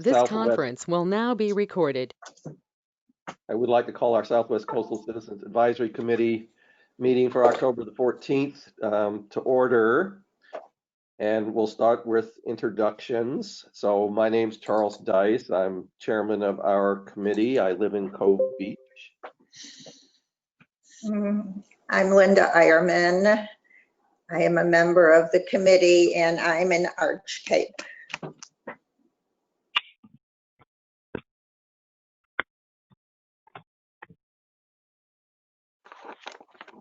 This Southwest. conference will now be recorded. I would like to call our Southwest Coastal Citizens Advisory Committee meeting for October the 14th to order. And we'll start with introductions. So my name's Charles Dice. I'm chairman of our committee. I live in Cove Beach. I'm Linda Eierman. I am a member of the committee and I'm in Arch Cape.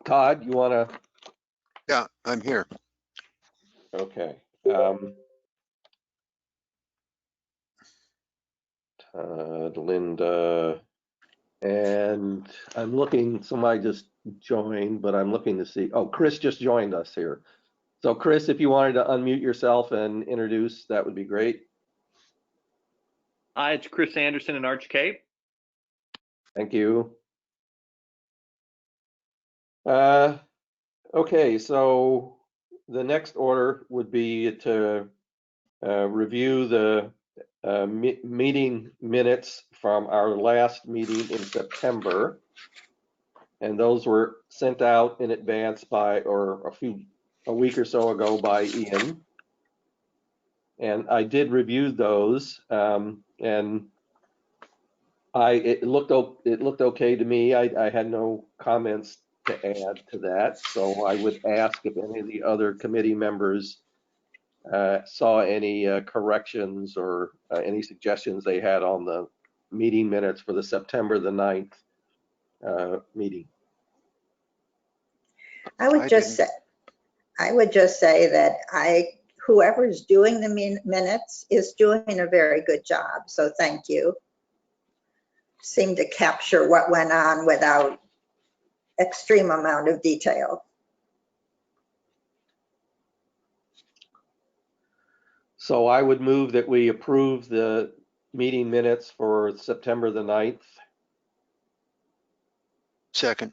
Todd, you want to? Yeah, I'm here. Okay. Todd, Linda, and I'm looking, somebody just joined, but I'm looking to see, oh, Chris just joined us here. So Chris, if you wanted to unmute yourself and introduce, that would be great. Hi, it's Chris Anderson in Arch Cape. Thank you. Okay, so the next order would be to review the meeting minutes from our last meeting in September. And those were sent out in advance by, or a week or so ago by Ian. And I did review those, and it looked okay to me. I had no comments to add to that. So I would ask if any of the other committee members saw any corrections or any suggestions they had on the meeting minutes for the September the 9th meeting. I would just say that whoever's doing the minutes is doing a very good job. So thank you. Seemed to capture what went on without extreme amount of detail. So I would move that we approve the meeting minutes for September the 9th. Second.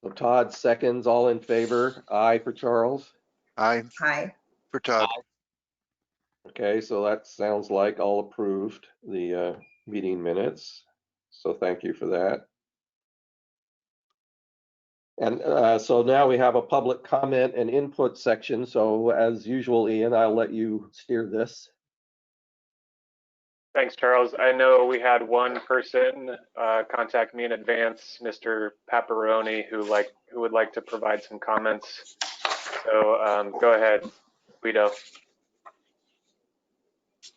So Todd seconds, all in favor. Aye for Charles. Aye. Aye. For Todd. Okay, so that sounds like all approved, the meeting minutes. So thank you for that. And so now we have a public comment and input section. So as usual, Ian, I'll let you steer this. Thanks, Charles. I know we had one person contact me in advance, Mr. Paparoni, who would like to provide some comments. So go ahead, Guido.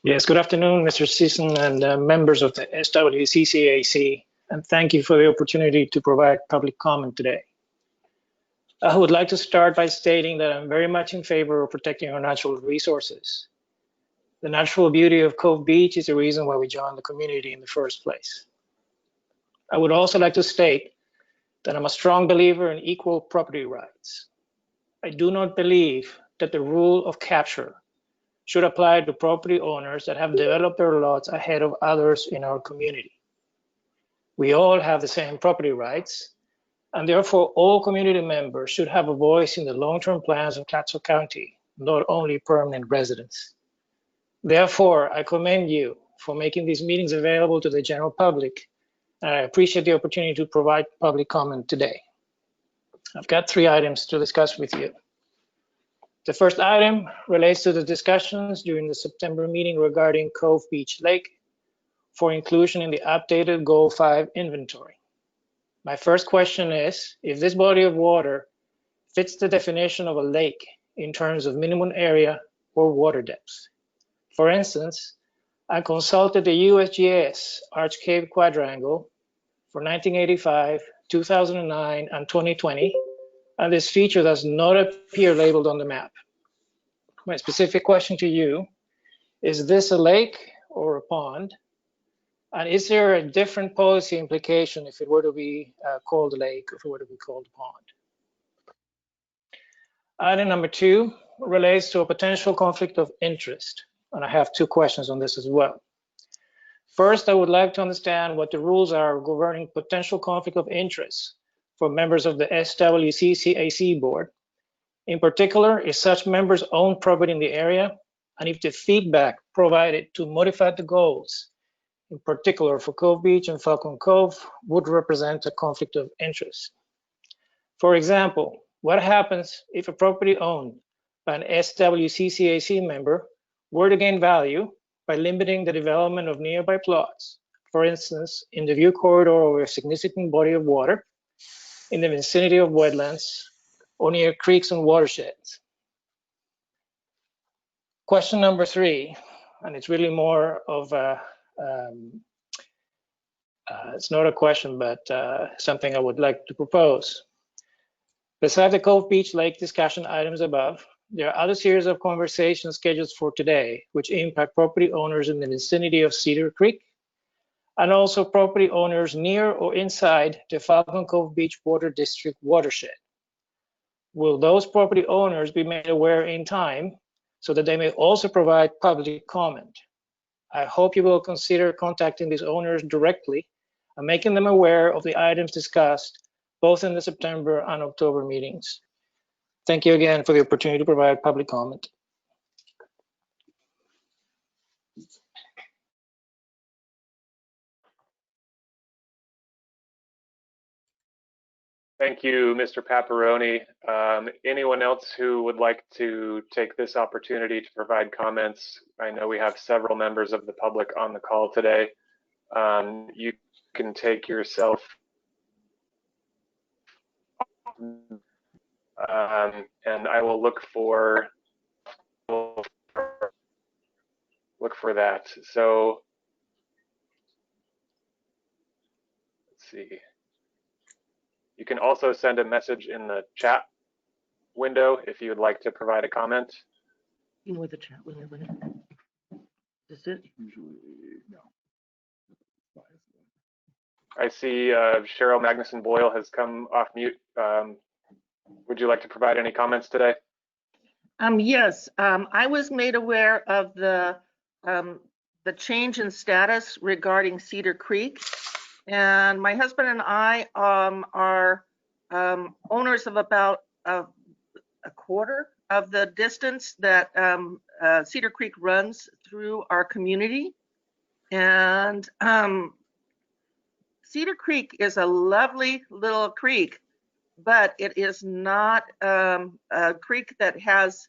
Yes, good afternoon, Mr. Season and members of the SWCCAC, and thank you for the opportunity to provide public comment today. I would like to start by stating that I'm very much in favor of protecting our natural resources. The natural beauty of Cove Beach is the reason why we joined the community in the first place. I would also like to state that I'm a strong believer in equal property rights. I do not believe that the rule of capture should apply to property owners that have developed their lots ahead of others in our community. We all have the same property rights, and therefore all community members should have a voice in the long-term plans of Coastal County, not only permanent residents. Therefore, I commend you for making these meetings available to the general public, and I appreciate the opportunity to provide public comment today. I've got 3 items to discuss with you. The first item relates to the discussions during the September meeting regarding Cove Beach Lake for inclusion in the updated Goal 5 inventory. My first question is if this body of water fits the definition of a lake in terms of minimum area or water depth. For instance, I consulted the USGS Arch Cape Quadrangle for 1985, 2009, and 2020, and this feature does not appear labeled on the map. My specific question to you, is this a lake or a pond? And is there a different policy implication if it were to be called a lake, or if it were to be called a pond? Item number 2 relates to a potential conflict of interest, and I have 2 questions on this as well. First, I would like to understand what the rules are governing potential conflict of interest for members of the SWCCAC board. In particular, if such members own property in the area, and if the feedback provided to modify the goals, in particular for Cove Beach and Falcon Cove, would represent a conflict of interest. For example, what happens if a property owned by an SWCCAC member were to gain value by limiting the development of nearby plots, for instance, in the view corridor over a significant body of water, in the vicinity of wetlands, or near creeks and watersheds? Question number 3, and it's really more of a, it's not a question, but something I would like to propose. Besides the Cove Beach Lake discussion items above, there are other series of conversations scheduled for today, which impact property owners in the vicinity of Cedar Creek, and also property owners near or inside the Falcon Cove Beach Water District watershed. Will those property owners be made aware in time so that they may also provide public comment? I hope you will consider contacting these owners directly and making them aware of the items discussed both in the September and October meetings. Thank you again for the opportunity to provide public comment. Thank you, Mr. Paparoni. Anyone else who would like to take this opportunity to provide comments? I know we have several members of the public on the call today. You can take yourself and I will look for that. So let's see. You can also send a message in the chat window if you would like to provide a comment. You know what the chat window is it? Usually, no. I see Cheryl Magnuson Boyle has come off mute. Would you like to provide any comments today? Yes, I was made aware of the change in status regarding Cedar Creek, and my husband and I are owners of about a quarter of the distance that Cedar Creek runs through our community. And Cedar Creek is a lovely little creek, but it is not a creek that has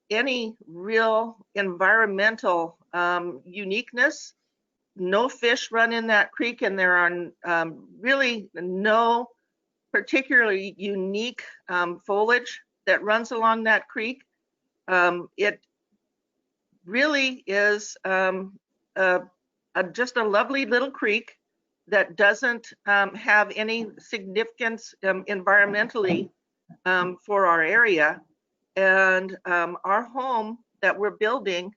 any real environmental uniqueness. No fish run in that creek, and there are really no particularly unique foliage that runs along that creek. It really is just a lovely little creek that doesn't have any significance environmentally for our area. And our home that we're building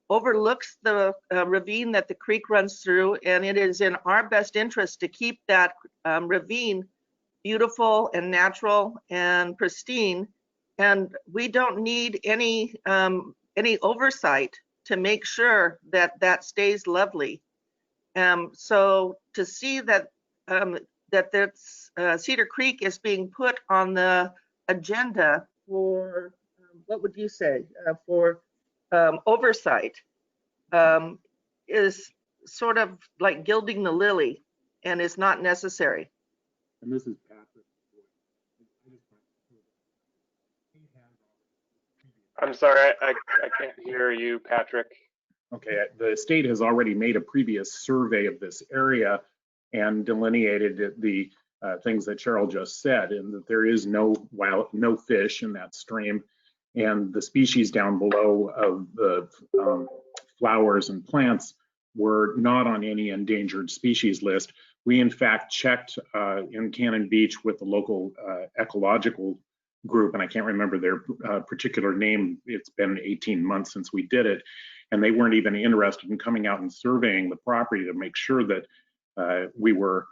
overlooks the ravine that the creek runs through, and it is in our best interest to keep that ravine beautiful and natural and pristine. And we don't need any oversight to make sure that that stays lovely. So to see that Cedar Creek is being put on the agenda for, what would you say, for oversight, is sort of like gilding the lily and is not necessary. And this is Patrick. I'm sorry, I can't hear you, Patrick. Okay, the state has already made a previous survey of this area and delineated the things that Cheryl just said, and that there is no fish in that stream, and the species down below of the flowers and plants were not on any endangered species list. We in fact checked in Cannon Beach with the local ecological group, and I can't remember their particular name. It's been 18 months since we did it, and they weren't even interested in coming out and surveying the property to make sure that we were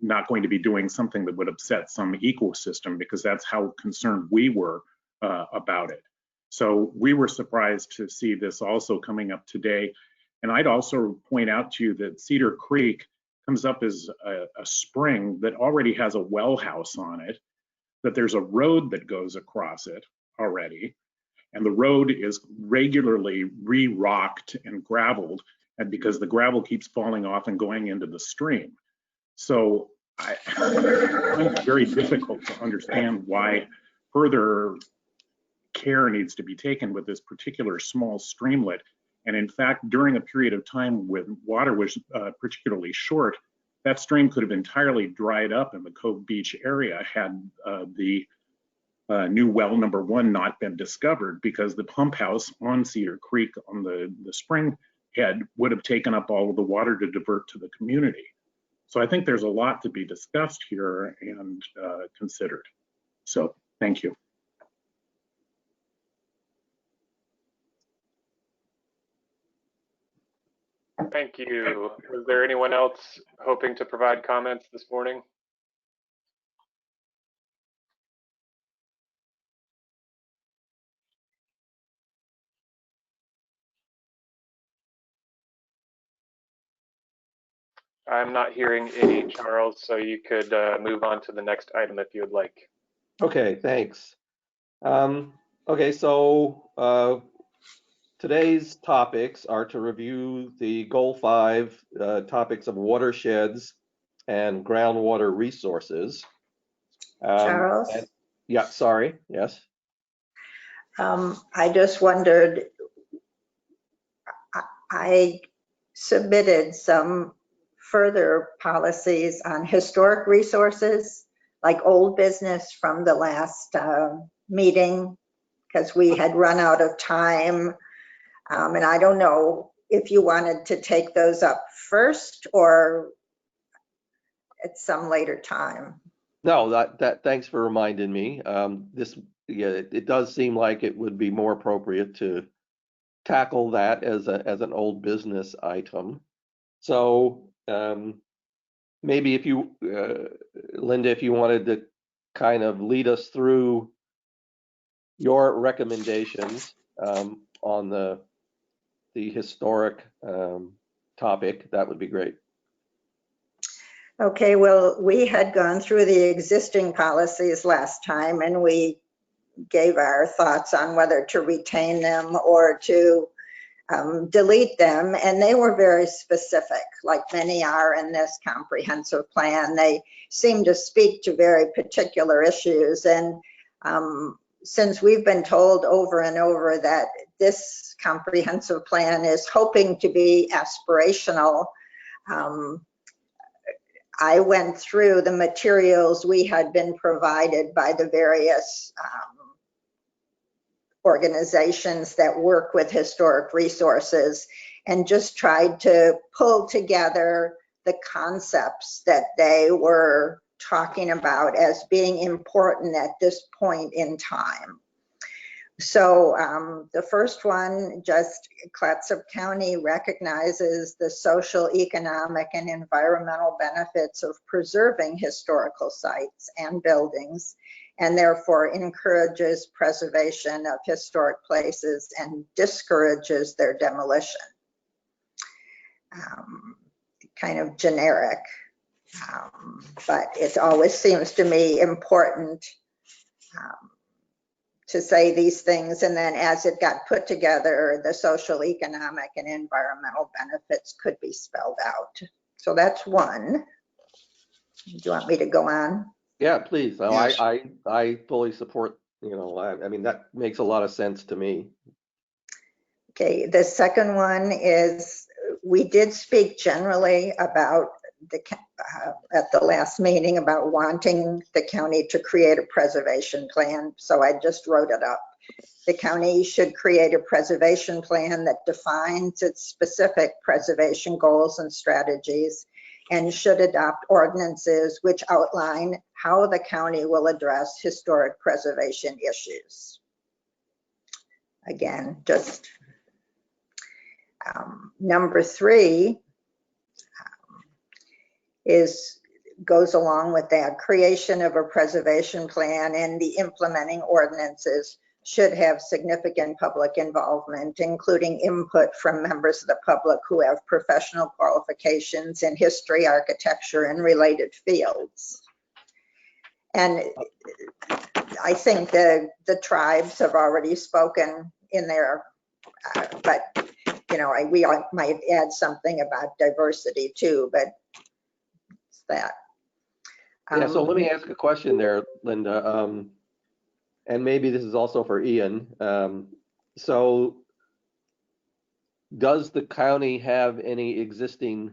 not going to be doing something that would upset some ecosystem, because that's how concerned we were about it. So we were surprised to see this also coming up today. And I'd also point out to you that Cedar Creek comes up as a spring that already has a well house on it, that there's a road that goes across it already, And the road is regularly re-rocked and graveled, and because the gravel keeps falling off and going into the stream. So I find it very difficult to understand why further care needs to be taken with this particular small streamlet. And in fact, during a period of time when water was particularly short, that stream could have entirely dried up in the Cove Beach area had the new well number 1 not been discovered, because the pump house on Cedar Creek on the spring head would have taken up all of the water to divert to the community. So I think there's a lot to be discussed here and considered. So thank you. Thank you. Was there anyone else hoping to provide comments this morning? I'm not hearing any, Charles, so you could move on to the next item if you would like. Okay, thanks. Okay, so today's topics are to review the Goal 5 topics of watersheds and groundwater resources. Charles? Yeah, sorry, yes. I just wondered, I submitted some further policies on historic resources, like old business from the last meeting, because we had run out of time. And I don't know if you wanted to take those up first or at some later time. No, thanks for reminding me. It does seem like it would be more appropriate to tackle that as an old business item. So maybe if you, Linda, if you wanted to kind of lead us through your recommendations on the historic topic, that would be great. Okay, well, we had gone through the existing policies last time and we gave our thoughts on whether to retain them or to delete them, and they were very specific, like many are in this comprehensive plan. They seem to speak to very particular issues, and since we've been told over and over that this comprehensive plan is hoping to be aspirational, I went through the materials we had been provided by the various organizations that work with historic resources and just tried to pull together the concepts that they were talking about as being important at this point in time. So the first one, just Clatsop County recognizes the social, economic, and environmental benefits of preserving historical sites and buildings, and therefore encourages preservation of historic places and discourages their demolition. Kind of generic, but it always seems to me important to say these things, and then as it got put together, the social, economic, and environmental benefits could be spelled out. So that's one. Do you want me to go on? Yeah, please. No, Yes. I fully support, I mean, that makes a lot of sense to me. Okay, the second one is, we did speak generally about at the last meeting about wanting the county to create a preservation plan, so I just wrote it up. The county should create a preservation plan that defines its specific preservation goals and strategies, and should adopt ordinances which outline how the county will address historic preservation issues. Again, just number 3 goes along with that. Creation of a preservation plan and the implementing ordinances should have significant public involvement, including input from members of the public who have professional qualifications in history, architecture, and related fields. And I think the tribes have already spoken in there, but you know, we might add something about diversity too, but it's that. Yeah, so let me ask a question there, Linda. And maybe this is also for Ian. So does the county have any existing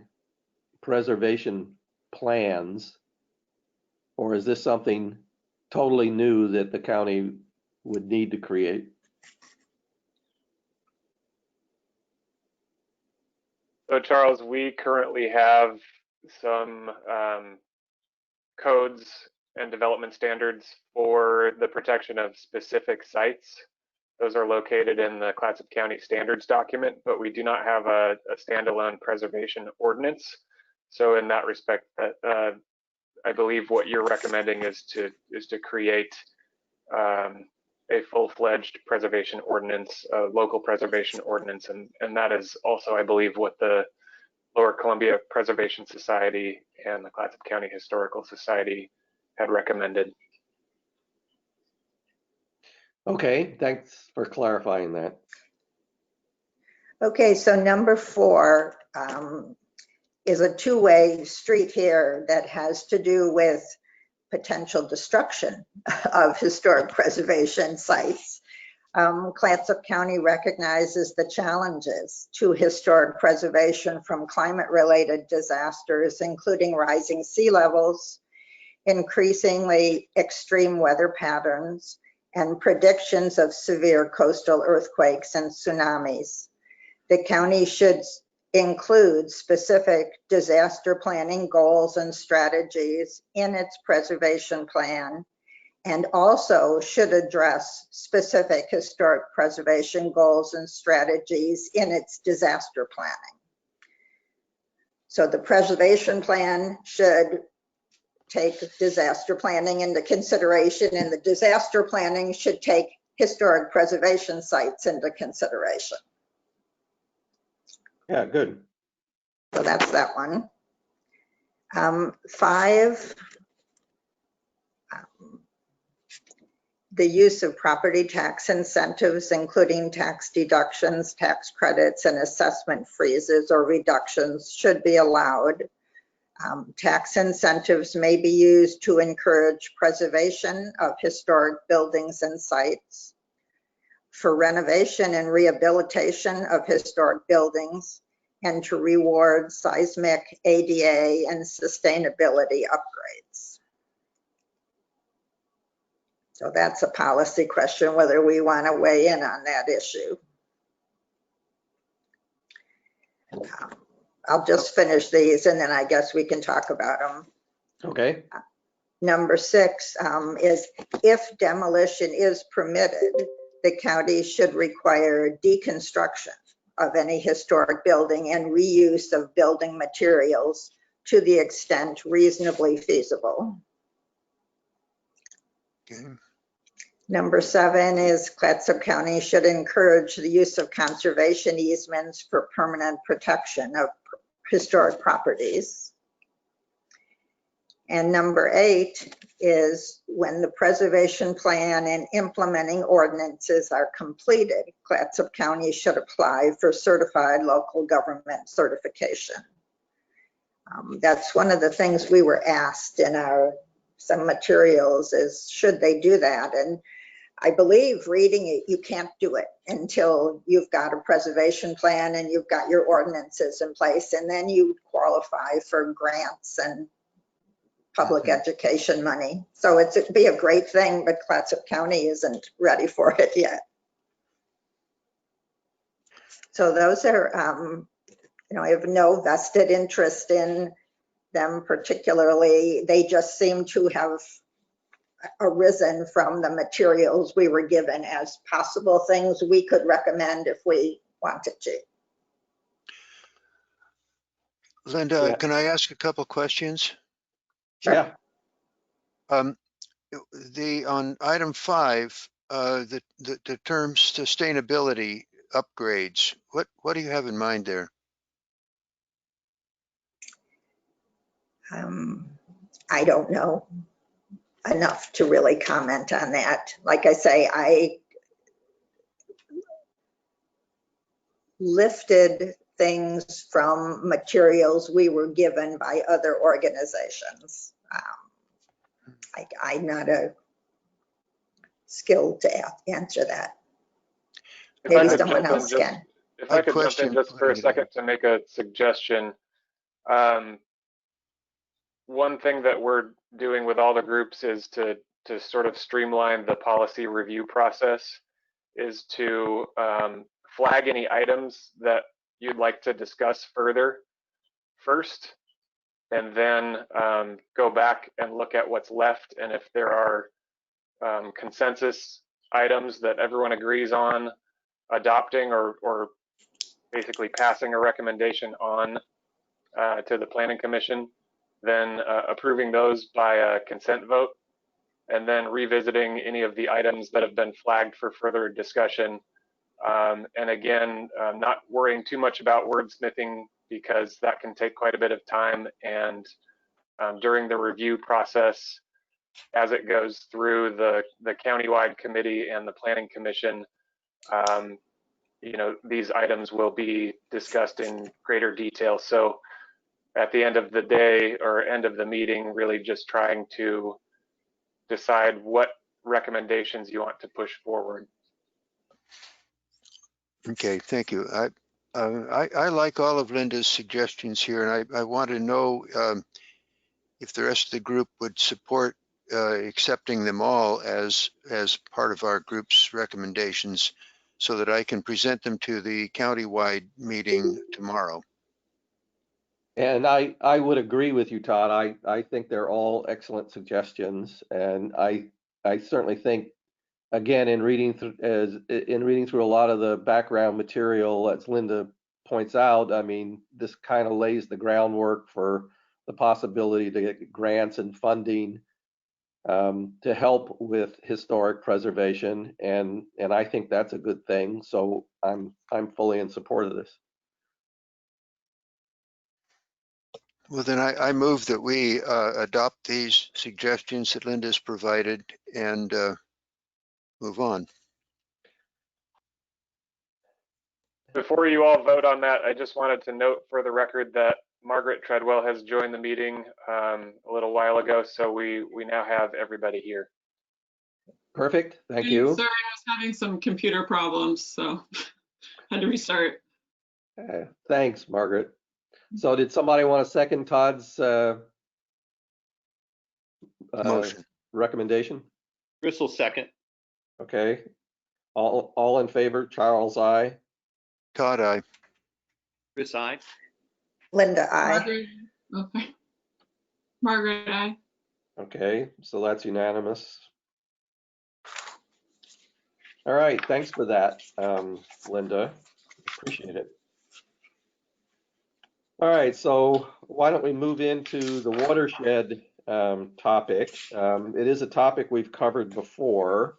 preservation plans? Or is this something totally new that the county would need to create? So Charles, we currently have some codes and development standards for the protection of specific sites. Those are located in the Clatsop County Standards document, but we do not have a standalone preservation ordinance. So in that respect, I believe what you're recommending is to create a full-fledged preservation ordinance, a local preservation ordinance, and that is also, I believe, what the Lower Columbia Preservation Society and the Clatsop County Historical Society had recommended. Okay, thanks for clarifying that. Okay, so number 4 is a two-way street here that has to do with potential destruction of historic preservation sites. Clatsop County recognizes the challenges to historic preservation from climate-related disasters, including rising sea levels, increasingly extreme weather patterns, and predictions of severe coastal earthquakes and tsunamis. The county should include specific disaster planning goals and strategies in its preservation plan, and also should address specific historic preservation goals and strategies in its disaster planning. So the preservation plan should take disaster planning into consideration, and the disaster planning should take historic preservation sites into consideration. Yeah, good. So that's that one. 5, the use of property tax incentives, including tax deductions, tax credits, and assessment freezes or reductions should be allowed. Tax incentives may be used to encourage preservation of historic buildings and sites, for renovation and rehabilitation of historic buildings, and to reward seismic, ADA, and sustainability upgrades. So that's a policy question, whether we want to weigh in on that issue. I'll just finish these and then I guess we can talk about them. Okay. Number 6 is, if demolition is permitted, the county should require deconstruction of any historic building and reuse of building materials to the extent reasonably feasible. Okay. Number 7 is, Clatsop County should encourage the use of conservation easements for permanent protection of historic properties. And number 8 is, when the preservation plan and implementing ordinances are completed, Clatsop County should apply for certified local government certification. That's one of the things we were asked in some materials is, should they do that? And I believe reading it, you can't do it until you've got a preservation plan and you've got your ordinances in place, and then you qualify for grants and public education money. So it'd be a great thing, but Clatsop County isn't ready for it yet. So those are, I have no vested interest in them particularly. They just seem to have arisen from the materials we were given as possible things we could recommend if we wanted to. Linda, Yeah. can I ask a couple questions? Sure. Yeah. On item 5, the term sustainability upgrades, what do you have in mind there? I don't know. enough to really comment on that. Like I say, I lifted things from materials we were given by other organizations. I'm not skilled to answer that. If I Maybe could someone jump in else just, can. if I could jump in just for a second to make a suggestion. One thing that we're doing with all the groups is to sort of streamline the policy review process, is to flag any items that you'd like to discuss further first, and then go back and look at what's left. And if there are consensus items that everyone agrees on adopting or basically passing a recommendation on to the Planning Commission, then approving those by a consent vote, and then revisiting any of the items that have been flagged for further discussion. And again, not worrying too much about wordsmithing, because that can take quite a bit of time. And during the review process, as it goes through the countywide committee and the Planning Commission, you know, these items will be discussed in greater detail. So at the end of the day or end of the meeting, really just trying to decide what recommendations you want to push forward. Okay, thank you. I like all of Linda's suggestions here, and I want to know if the rest of the group would support accepting them all as part of our group's recommendations, so that I can present them to the countywide meeting tomorrow. And I would agree with you, Todd. I think they're all excellent suggestions, and I certainly think, again, in reading through a lot of the background material, as Linda points out, I mean, this kind of lays the groundwork for the possibility to get grants and funding to help with historic preservation, and I think that's a good thing. So I'm fully in support of this. Well, then I move that we adopt these suggestions that Linda's provided and move on. Before you all vote on that, I just wanted to note for the record that Margaret Treadwell has joined the meeting a little while ago, so we now have everybody here. Perfect, thank you. Sorry, I was having some computer problems, so had to restart. Thanks, Margaret. So did somebody want to second Todd's Motion. recommendation? Chris will second. Okay. All in favor? Charles, aye. Todd, aye. Chris, aye. Linda, I. Margaret, okay. Margaret, aye. Okay, so that's unanimous. All right, thanks for that, Linda. Appreciate it. All right, so why don't we move into the watershed topic? It is a topic we've covered before.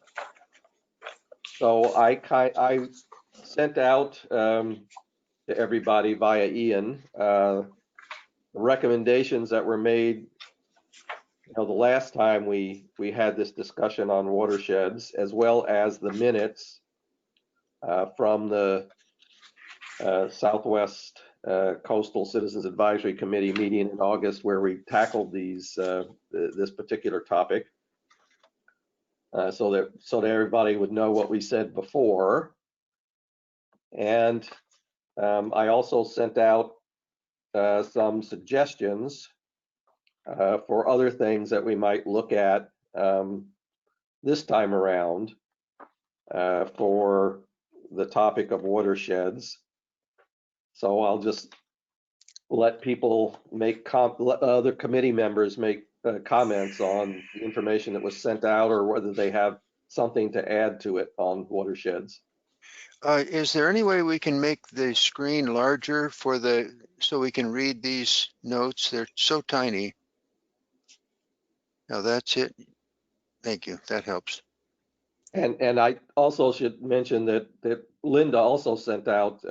So I sent out to everybody via Ian the recommendations that were made, you know, the last time we had this discussion on watersheds, as well as the minutes from the Southwest Coastal Citizens Advisory Committee meeting in August, where we tackled these this particular topic, so that everybody would know what we said before. And I also sent out some suggestions for other things that we might look at this time around for the topic of watersheds. So I'll just let people make let other committee members make comments on the information that was sent out, or whether they have something to add to it on watersheds. Is there any way we can make the screen larger so we can read these notes? They're so tiny. No, that's it. Thank you. That helps. And I also should mention that Linda also sent out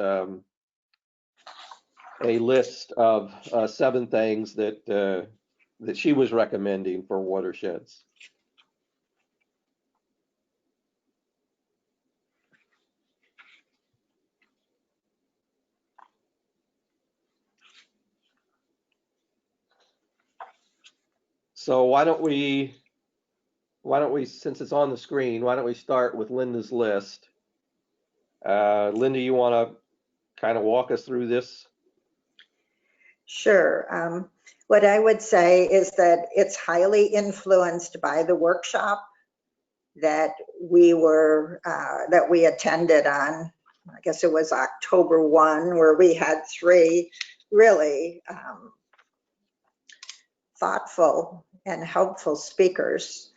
a list of 7 things that she was recommending for watersheds. So why don't we, since it's on the screen, why don't we start with Linda's list? Linda, you want to kind of walk us through this? Sure. What I would say is that it's highly influenced by the workshop that we attended on, I guess it was October 1, where we had 3 really thoughtful and helpful speakers,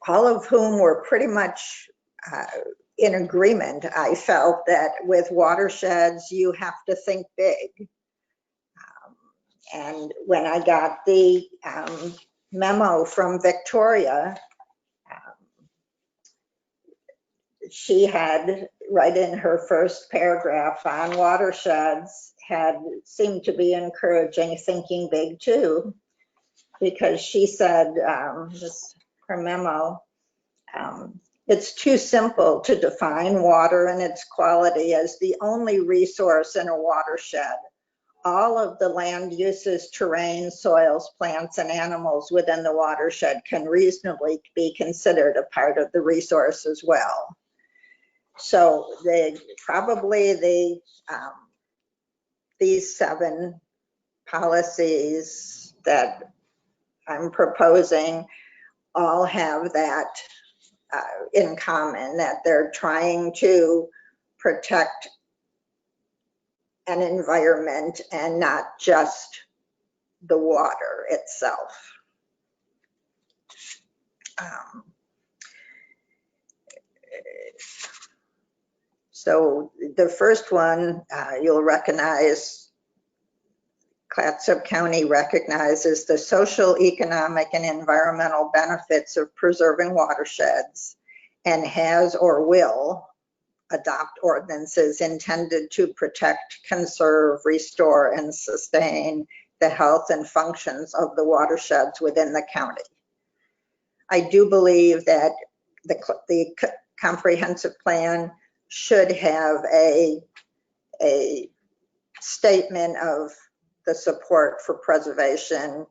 all of whom were pretty much in agreement. I felt that with watersheds, you have to think big. And when I got the memo from Victoria, she had, right in her first paragraph on watersheds, had seemed to be encouraging thinking big too, because she said, her memo, it's too simple to define water and its quality as the only resource in a watershed. All of the land uses, terrain, soils, plants, and animals within the watershed can reasonably be considered a part of the resource as well. So these 7 policies that I'm proposing all have that in common, that they're trying to protect an environment and not just the water itself. So the first one, you'll recognize, Clatsop County recognizes the social, economic, and environmental benefits of preserving watersheds and has or will adopt ordinances intended to protect, conserve, restore, and sustain the health and functions of the watersheds within the county. I do believe that the comprehensive plan should have a statement of the support for preservation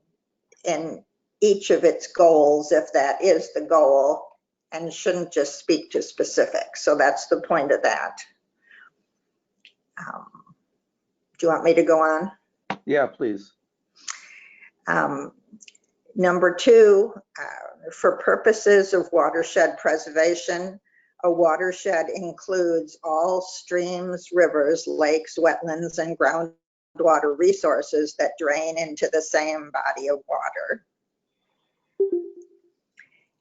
in each of its goals, if that is the goal, and shouldn't just speak to specifics. So that's the point of that. Do you want me to go on? Yeah, please. Number 2, for purposes of watershed preservation, a watershed includes all streams, rivers, lakes, wetlands, and groundwater resources that drain into the same body of water.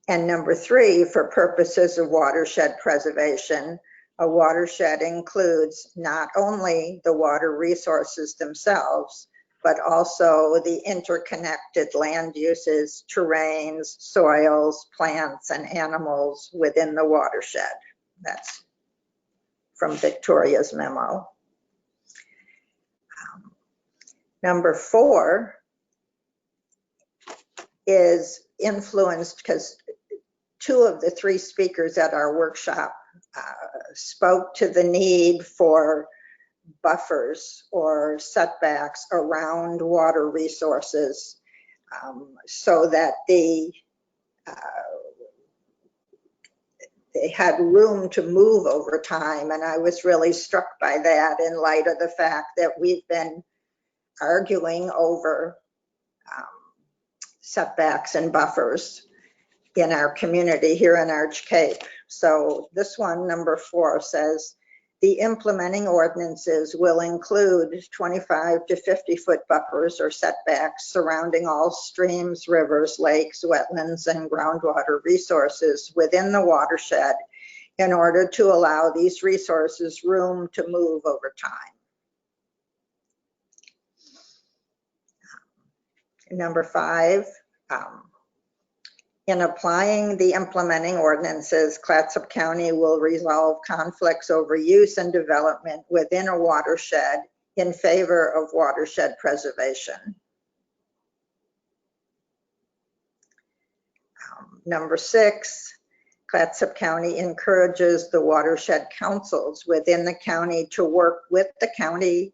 And number 3, for purposes of watershed preservation, a watershed includes not only the water resources themselves, but also the interconnected land uses, terrains, soils, plants, and animals within the watershed. That's from Victoria's memo. Number 4 is influenced because 2 of the 3 speakers at our workshop spoke to the need for buffers or setbacks around water resources so that they had room to move over time. And I was really struck by that in light of the fact that we've been arguing over setbacks and buffers in our community here in Arch Cape. So this one, number 4, says the implementing ordinances will include 25 to 50-foot buffers or setbacks surrounding all streams, rivers, lakes, wetlands, and groundwater resources within the watershed in order to allow these resources room to move over time. Number 5, in applying the implementing ordinances, Clatsop County will resolve conflicts over use and development within a watershed in favor of watershed preservation. Number 6, Clatsop County encourages the watershed councils within the county to work with the county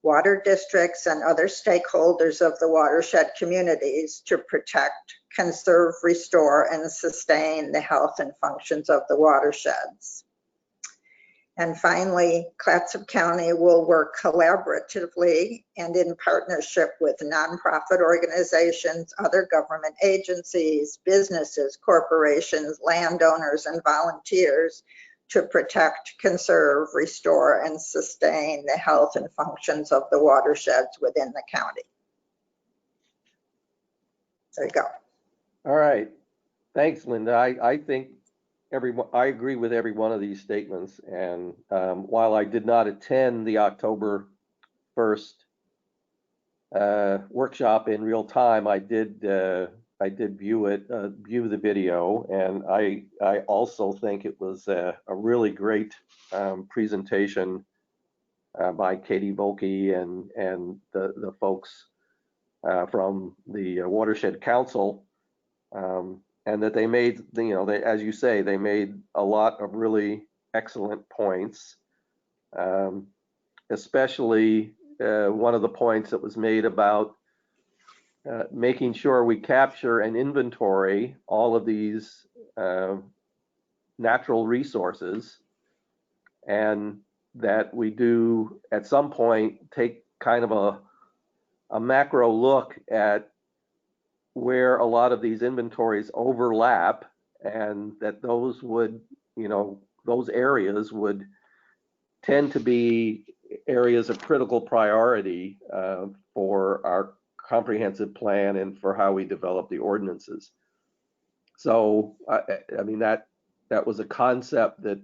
water districts and other stakeholders of the watershed communities to protect, conserve, restore, and sustain the health and functions of the watersheds. And finally, Clatsop County will work collaboratively and in partnership with nonprofit organizations, other government agencies, businesses, corporations, landowners, and volunteers to protect, conserve, restore, and sustain the health and functions of the watersheds within the county. There you go. All right. Thanks, Linda. I think I agree with every one of these statements. And while I did not attend the October 1st workshop in real time, I did view the video, and I also think it was a really great presentation by Katie Volke and the folks from the Watershed Council, and that they made, as you say, they made a lot of really excellent points, especially one of the points that was made about making sure we capture and inventory all of these natural resources, and that we do at some point take kind of a macro look at where a lot of these inventories overlap, and that those would, those areas would tend to be areas of critical priority for our comprehensive plan and for how we develop the ordinances. So, I mean, that was a concept that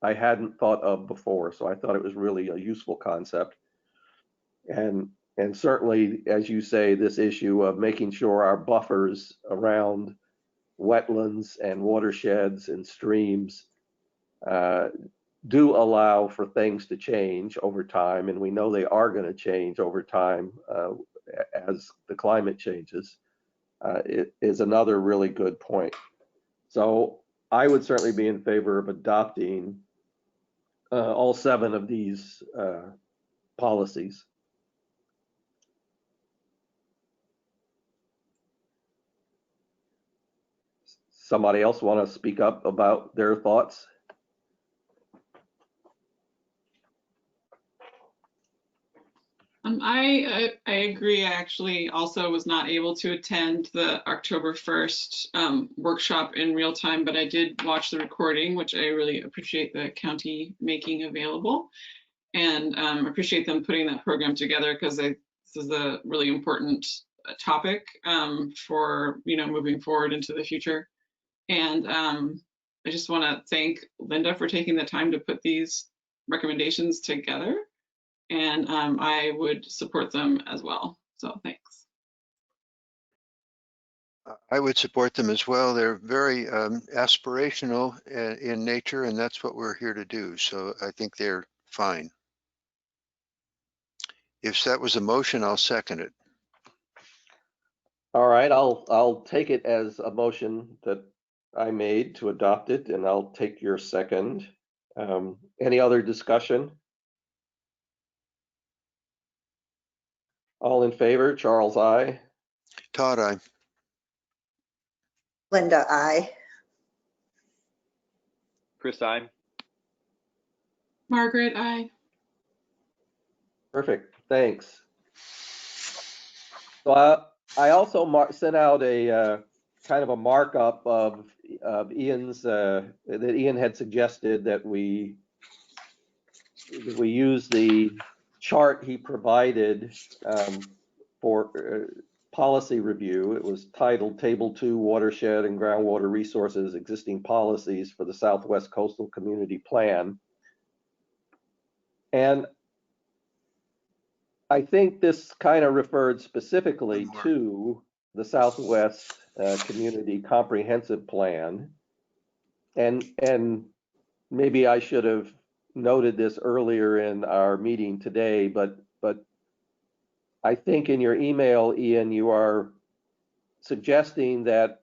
I hadn't thought of before. So I thought it was really a useful concept. And certainly, as you say, this issue of making sure our buffers around wetlands and watersheds and streams do allow for things to change over time. And we know they are going to change over time as the climate changes. It is another really good point. So I would certainly be in favor of adopting all 7 of these policies. Somebody else want to speak up about their thoughts? I agree. I actually also was not able to attend the October 1st workshop in real time, but I did watch the recording, which I really appreciate the county making available, and appreciate them putting that program together, because this is a really important topic for moving forward into the future. And I just want to thank Linda for taking the time to put these recommendations together. And I would support them as well. So thanks. I would support them as well. They're very aspirational in nature, and that's what we're here to do. So I think they're fine. If that was a motion, I'll second it. All right, I'll take it as a motion that I made to adopt it, and I'll take your second. Any other discussion? All in favor? Charles, aye. Todd, aye. Linda, aye. Chris, I. Margaret, aye. Perfect, thanks. So I also sent out a kind of a markup of Ian's, that Ian had suggested that we use the chart he provided for policy review. It was titled Table 2 Watershed and Groundwater Resources Existing Policies for the Southwest Coastal Community Plan. And I think this kind of referred specifically to the Southwest Community Comprehensive Plan. And maybe I should have noted this earlier in our meeting today, but I think in your email, Ian, you are suggesting that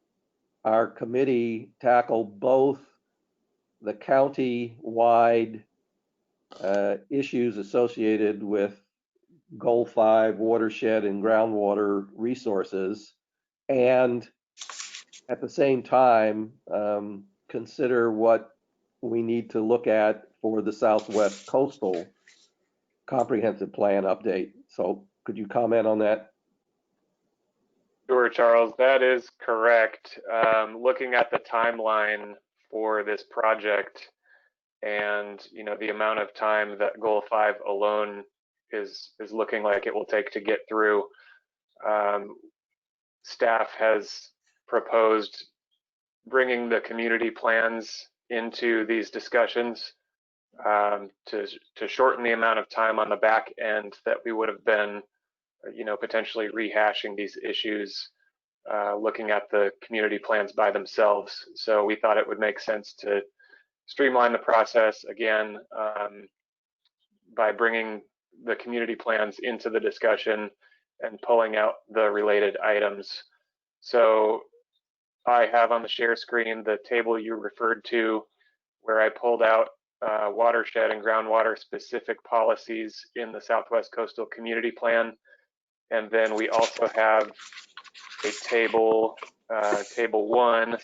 our committee tackle both the county-wide issues associated with Goal 5 watershed and groundwater resources, and at the same time, consider what we need to look at for the Southwest Coastal Comprehensive Plan update. So could you comment on that? Sure, Charles, that is correct. Looking at the timeline for this project and the amount of time that Goal 5 alone is looking like it will take to get through, staff has proposed bringing the community plans into these discussions to shorten the amount of time on the back end that we would have been potentially rehashing these issues, looking at the community plans by themselves. So we thought it would make sense to streamline the process again by bringing the community plans into the discussion and pulling out the related items. So I have on the share screen the table you referred to, where I pulled out watershed and groundwater specific policies in the Southwest Coastal Community Plan. And then we also have a table, table 1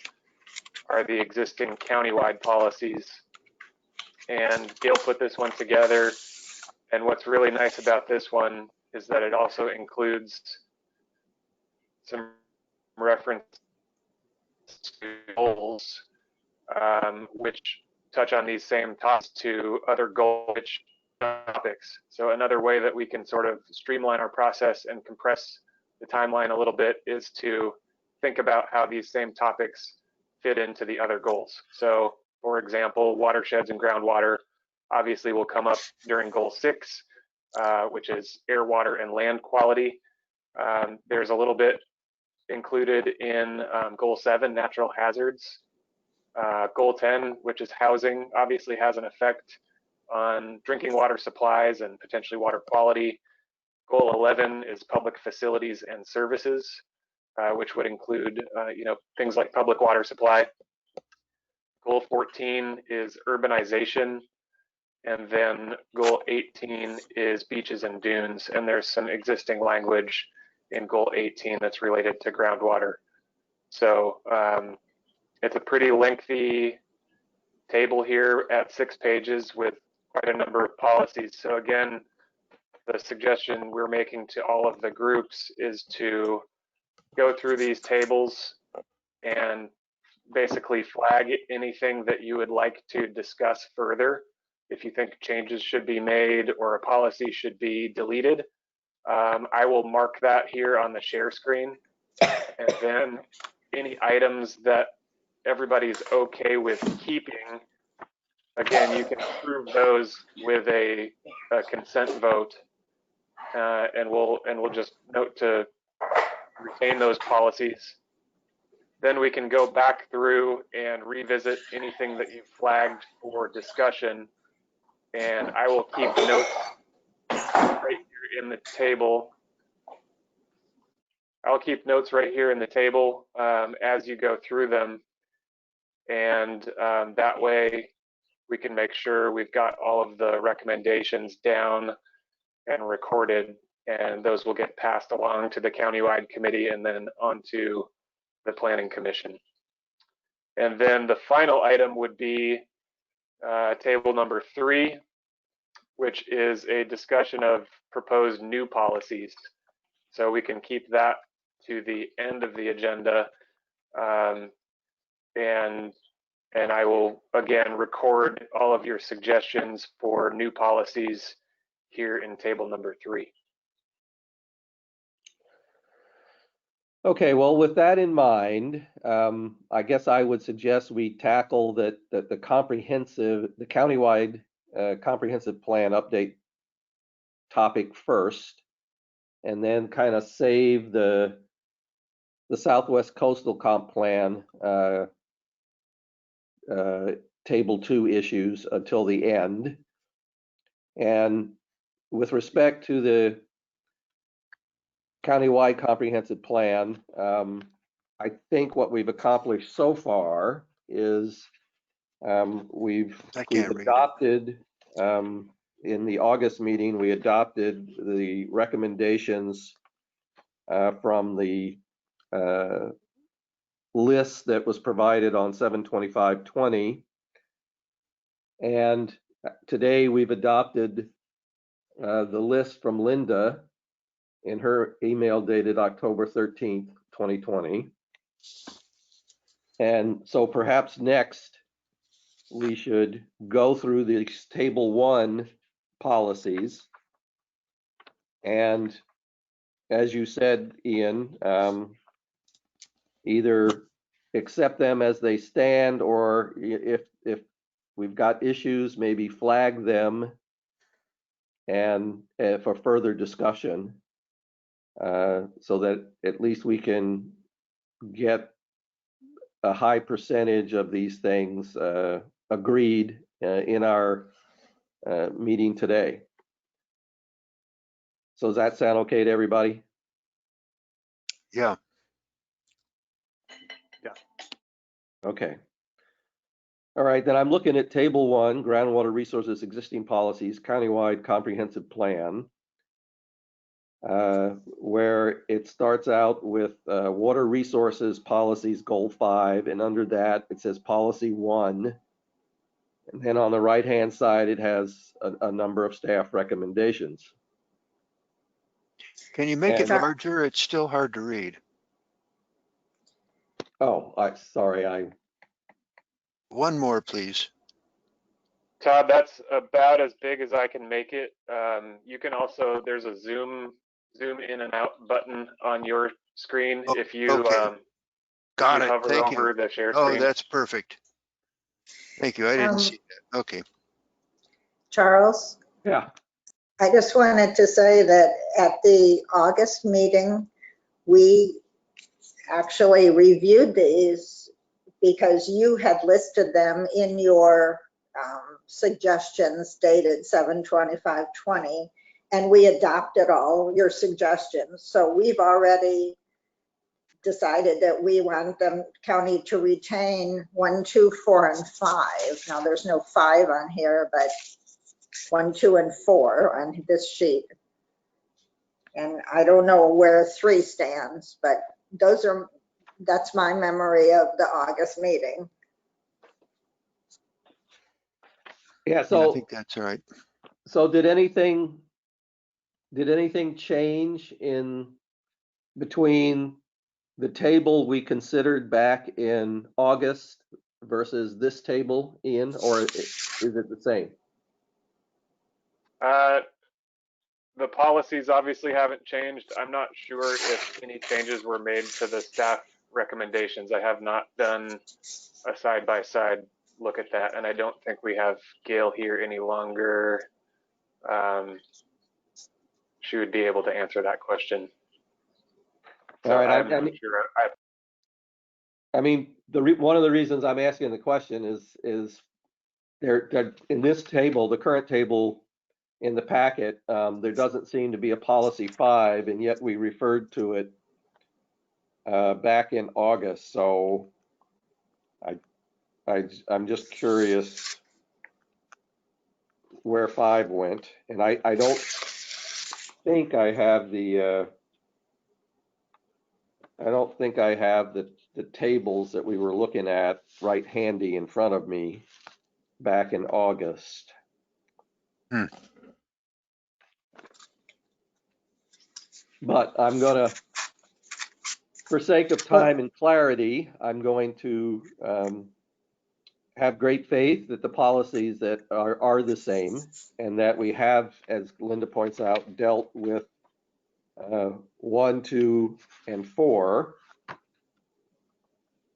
are the existing countywide policies. And Gail put this one together. And what's really nice about this one is that it also includes some reference to goals, which touch on these same topics to other goal topics. So another way that we can sort of streamline our process and compress the timeline a little bit is to think about how these same topics fit into the other goals. So for example, watersheds and groundwater obviously will come up during goal 6, which is air, water, and land quality. There's a little bit included in goal 7, natural hazards. Goal 10, which is housing, obviously has an effect on drinking water supplies and potentially water quality. Goal 11 is public facilities and services, which would include things like public water supply. Goal 14 is urbanization, and then goal 18 is beaches and dunes, and there's some existing language in goal 18 that's related to groundwater. So it's a pretty lengthy table here at 6 pages with quite a number of policies. So again, the suggestion we're making to all of the groups is to go through these tables and basically flag anything that you would like to discuss further. If you think changes should be made or a policy should be deleted, I will mark that here on the share screen. And then any items that everybody's okay with keeping, again, you can approve those with a consent vote, and we'll just note to retain those policies. Then we can go back through and revisit anything that you flagged for discussion, and I will keep notes right here in the table. I'll keep notes right here in the table as you go through them, and that way we can make sure we've got all of the recommendations down and recorded, and those will get passed along to the countywide committee and then onto the Planning Commission. And then the final item would be table number 3, which is a discussion of proposed new policies. So we can keep that to the end of the agenda, and I will again record all of your suggestions for new policies here in table number 3. Okay, well, with that in mind, I guess I would suggest we tackle the countywide comprehensive plan update topic first, and then kind of save the Southwest Coastal Comp Plan table 2 issues until the end. And with respect to the countywide comprehensive plan, I think what we've accomplished so far is we've adopted in the August meeting, we adopted the recommendations from the list that was provided on 7/25/20. And today we've adopted the list from Linda in her email dated October 13th, 2020. And so perhaps next we should go through these table 1 policies. And as you said, Ian, either accept them as they stand, or if we've got issues, maybe flag them and for further discussion, so that at least we can get a high percentage of these things agreed in our meeting today. So does that sound okay to everybody? Yeah. Okay. All right, then I'm looking at table 1, groundwater resources, existing policies, countywide comprehensive plan, where it starts out with water resources policies, goal 5, and under that it says policy 1. And then on the right-hand side, it has a number of staff recommendations. Can you make it And- larger? It's still hard to read. Oh, sorry. One more, please. Todd, that's about as big as I can make it. You can also, there's a zoom in and out button on your screen if you Okay. Got it. hover Thank over you. the share Oh, screen. that's perfect. Thank you. I didn't see that. Okay. Charles, Yeah. I just wanted to say that at the August meeting, we actually reviewed these because you had listed them in your suggestions dated 7/25/20, and we adopted all your suggestions. So we've already decided that we want the county to retain 1, 2, 4, and 5. Now there's no 5 on here, but 1, 2, and 4 on this sheet. And I don't know where 3 stands, but that's my memory of the August meeting. Yeah, Yeah, I so think that's all right. so did anything change in between the table we considered back in August versus this table, Ian, or is it the same? The policies obviously haven't changed. I'm not sure if any changes were made to the staff recommendations. I have not done a side-by-side look at that, and I don't think we have Gail here any longer. She would be able to answer that question. So All right, I'm not sure. I mean, one of the reasons I'm asking the question is there in this table, the current table in the packet, there doesn't seem to be a policy 5, and yet we referred to it back in August. So I'm just curious where 5 went, and I don't think I have the the tables that we were looking at right handy in front of me back in August. But I'm gonna, for sake of time and clarity, I'm going to have great faith that the policies that are the same, and that we have, as Linda points out, dealt with 1, 2, and 4.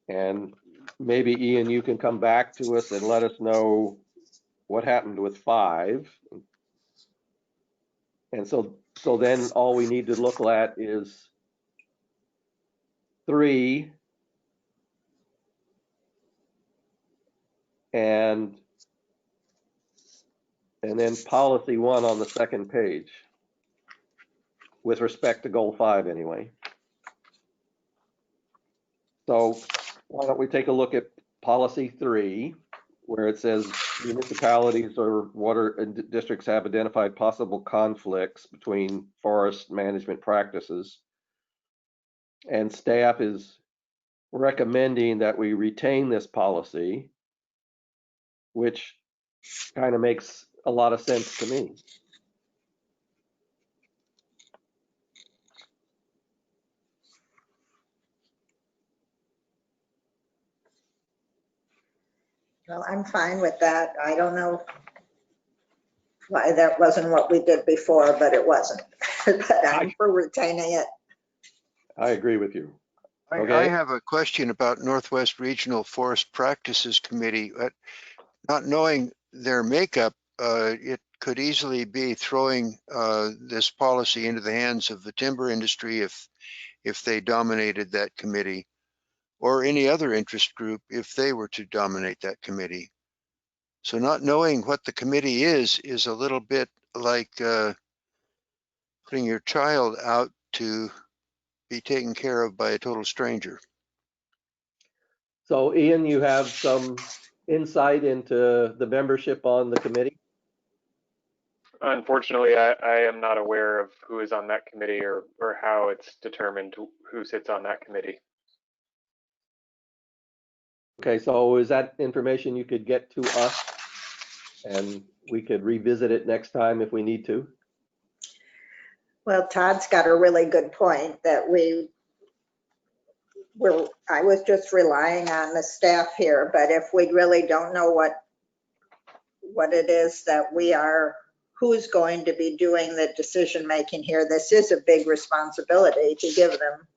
And maybe Ian, you can come back to us and let us know what happened with 5. And so then all we need to look at is 3 and then policy 1 on the second page with respect to goal 5 anyway. So why don't we take a look at policy 3, where it says municipalities or water districts have identified possible conflicts between forest management practices. And staff is recommending that we retain this policy, which kind of makes a lot of sense to me. Well, I'm fine with that. I don't know why that wasn't what we did before, but it wasn't. But I'm for retaining it. I agree with you. I Okay. have a question about Northwest Regional Forest Practices Committee. Not knowing their makeup, it could easily be throwing this policy into the hands of the timber industry if they dominated that committee, or any other interest group if they were to dominate that committee. So not knowing what the committee is a little bit like putting your child out to be taken care of by a total stranger. So Ian, you have some insight into the membership on the committee? Unfortunately, I am not aware of who is on that committee or how it's determined who sits on that committee. Okay, so is that information you could get to us and we could revisit it next time if we need to? Well, Todd's got a really good point that I was just relying on the staff here, but if we really don't know what it is that who's going to be doing the decision making here, this is a big responsibility to give them.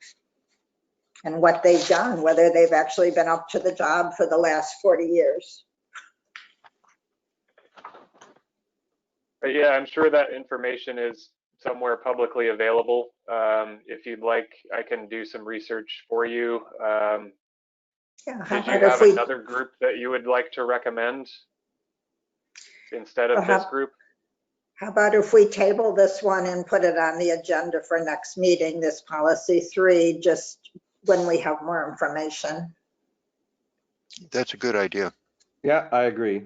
And what they've done, whether they've actually been up to the job for the last 40 years. But yeah, I'm sure that information is somewhere publicly available. If you'd like, I can do some research for you. Yeah, did you have another group that you would like to recommend instead of this group? How about if we table this one and put it on the agenda for next meeting, this policy 3, just when we have more information? That's a good idea. Yeah, I agree.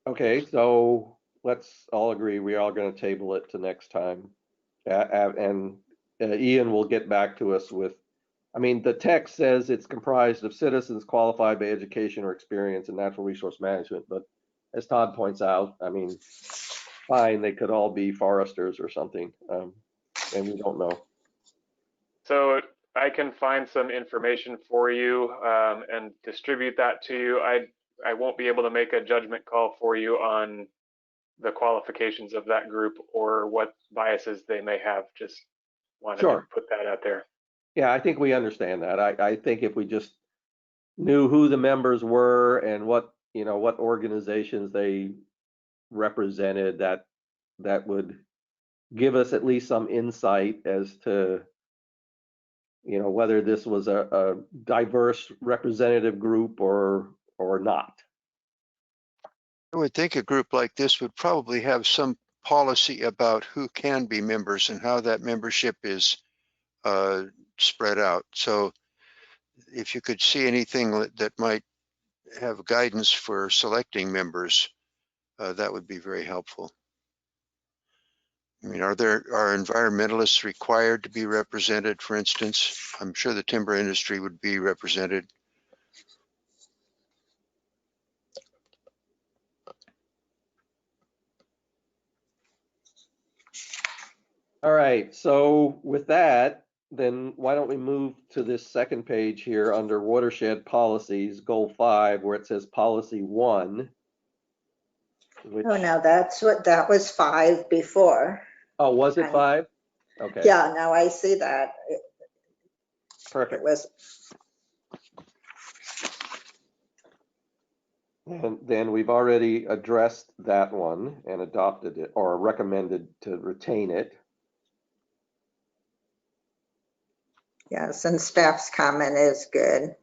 Okay, so let's all agree we are going to table it to next time. And Ian will get back to us with, I mean, the text says it's comprised of citizens qualified by education or experience in natural resource management, but as Todd points out, I mean, fine, they could all be foresters or something, and we don't know. So I can find some information for you and distribute that to you. I won't be able to make a judgment call for you on the qualifications of that group or what biases they may have. Just wanted to put that out there. Yeah, I think we understand that. I think if we just knew who the members were and what organizations they represented, that would give us at least some insight as to whether this was a diverse representative group or not. I would think a group like this would probably have some policy about who can be members and how that membership is spread out. So if you could see anything that might have guidance for selecting members, that would be very helpful. I mean, are environmentalists required to be represented, for instance? I'm sure the timber industry would be represented. All right, so with that, then why don't we move to this second page here under watershed policies, goal 5, where it says policy 1. Which... Oh, no, that was 5 before. Oh, was it 5? Okay. Yeah, now I see that. Perfect. It was. And then we've already addressed that one and adopted it or recommended to retain it. Yes, and staff's comment is good.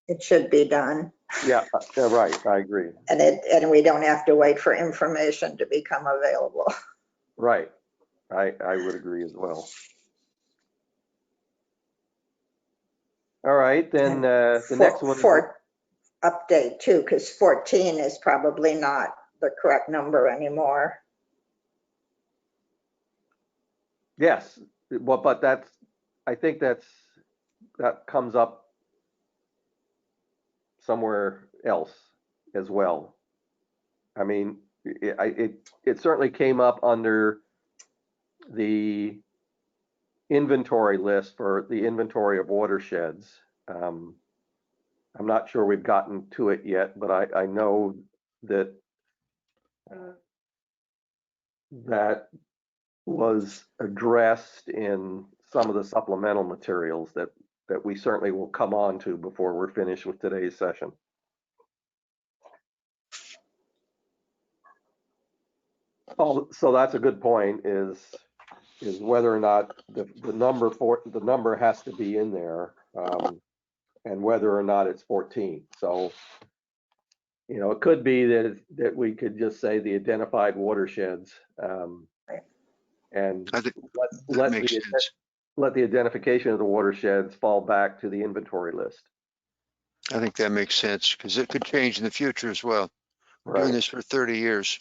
It should be done. Yeah, right, I agree. And we don't have to wait for information to become available. Right, I would agree as well. All right, then the next one is, For update too, because 14 is probably not the correct number anymore. yes, well, but that's, I think that comes up somewhere else as well. I mean, it certainly came up under the inventory list for the inventory of watersheds. I'm not sure we've gotten to it yet, but I know that that was addressed in some of the supplemental materials that we certainly will come on to before we're finished with today's session. Oh, so that's a good point, is whether or not the number has to be in there, and whether or not it's 14. So, you know, it could be that we could just say the identified watersheds, and I think that let makes sense. let the identification of the watersheds fall back to the inventory list. I think that makes sense because it could change in the future as well. We're doing this for 30 years.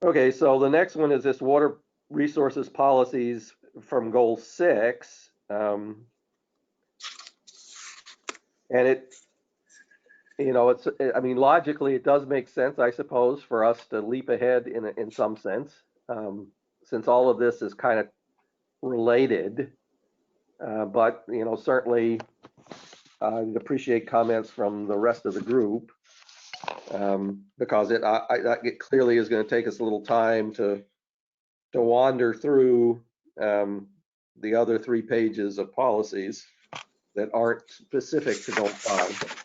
Okay, so the next one is this water resources policies from goal 6. And it, you know, I mean, logically, it does make sense, I suppose, for us to leap ahead in some sense, since all of this is kind of related. But, you know, certainly I'd appreciate comments from the rest of the group, because it clearly is going to take us a little time to wander through the other 3 pages of policies that aren't specific to Goal 5.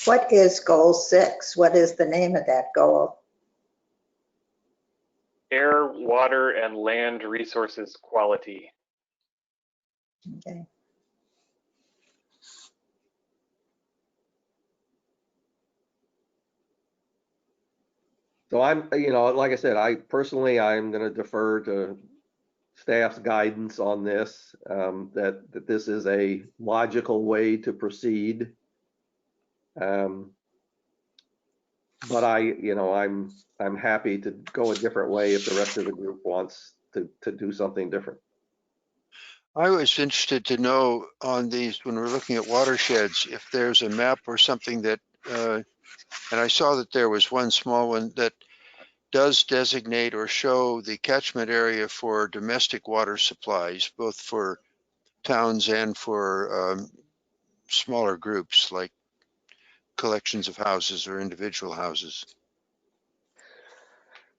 What is goal 6? What is the name of that goal? Air, water, and land resources quality. Okay. So I'm, you know, like I said, I'm going to defer to staff's guidance on this, that this is a logical way to proceed. But I'm happy to go a different way if the rest of the group wants to do something different. I was interested to know on these, when we're looking at watersheds, if there's a map or something that, and I saw that there was one small one that does designate or show the catchment area for domestic water supplies, both for towns and for smaller groups like collections of houses or individual houses.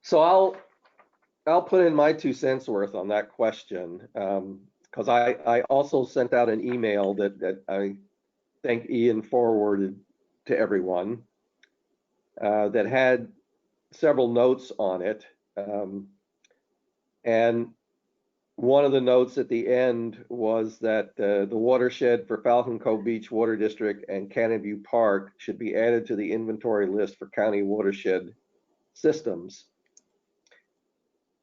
So I'll put in my 2 cents worth on that question, because I also sent out an email that I think Ian forwarded to everyone, that had several notes on it, and one of the notes at the end was that the watershed for Falcon Cove Beach Water District and Cannon View Park should be added to the inventory list for county watershed systems,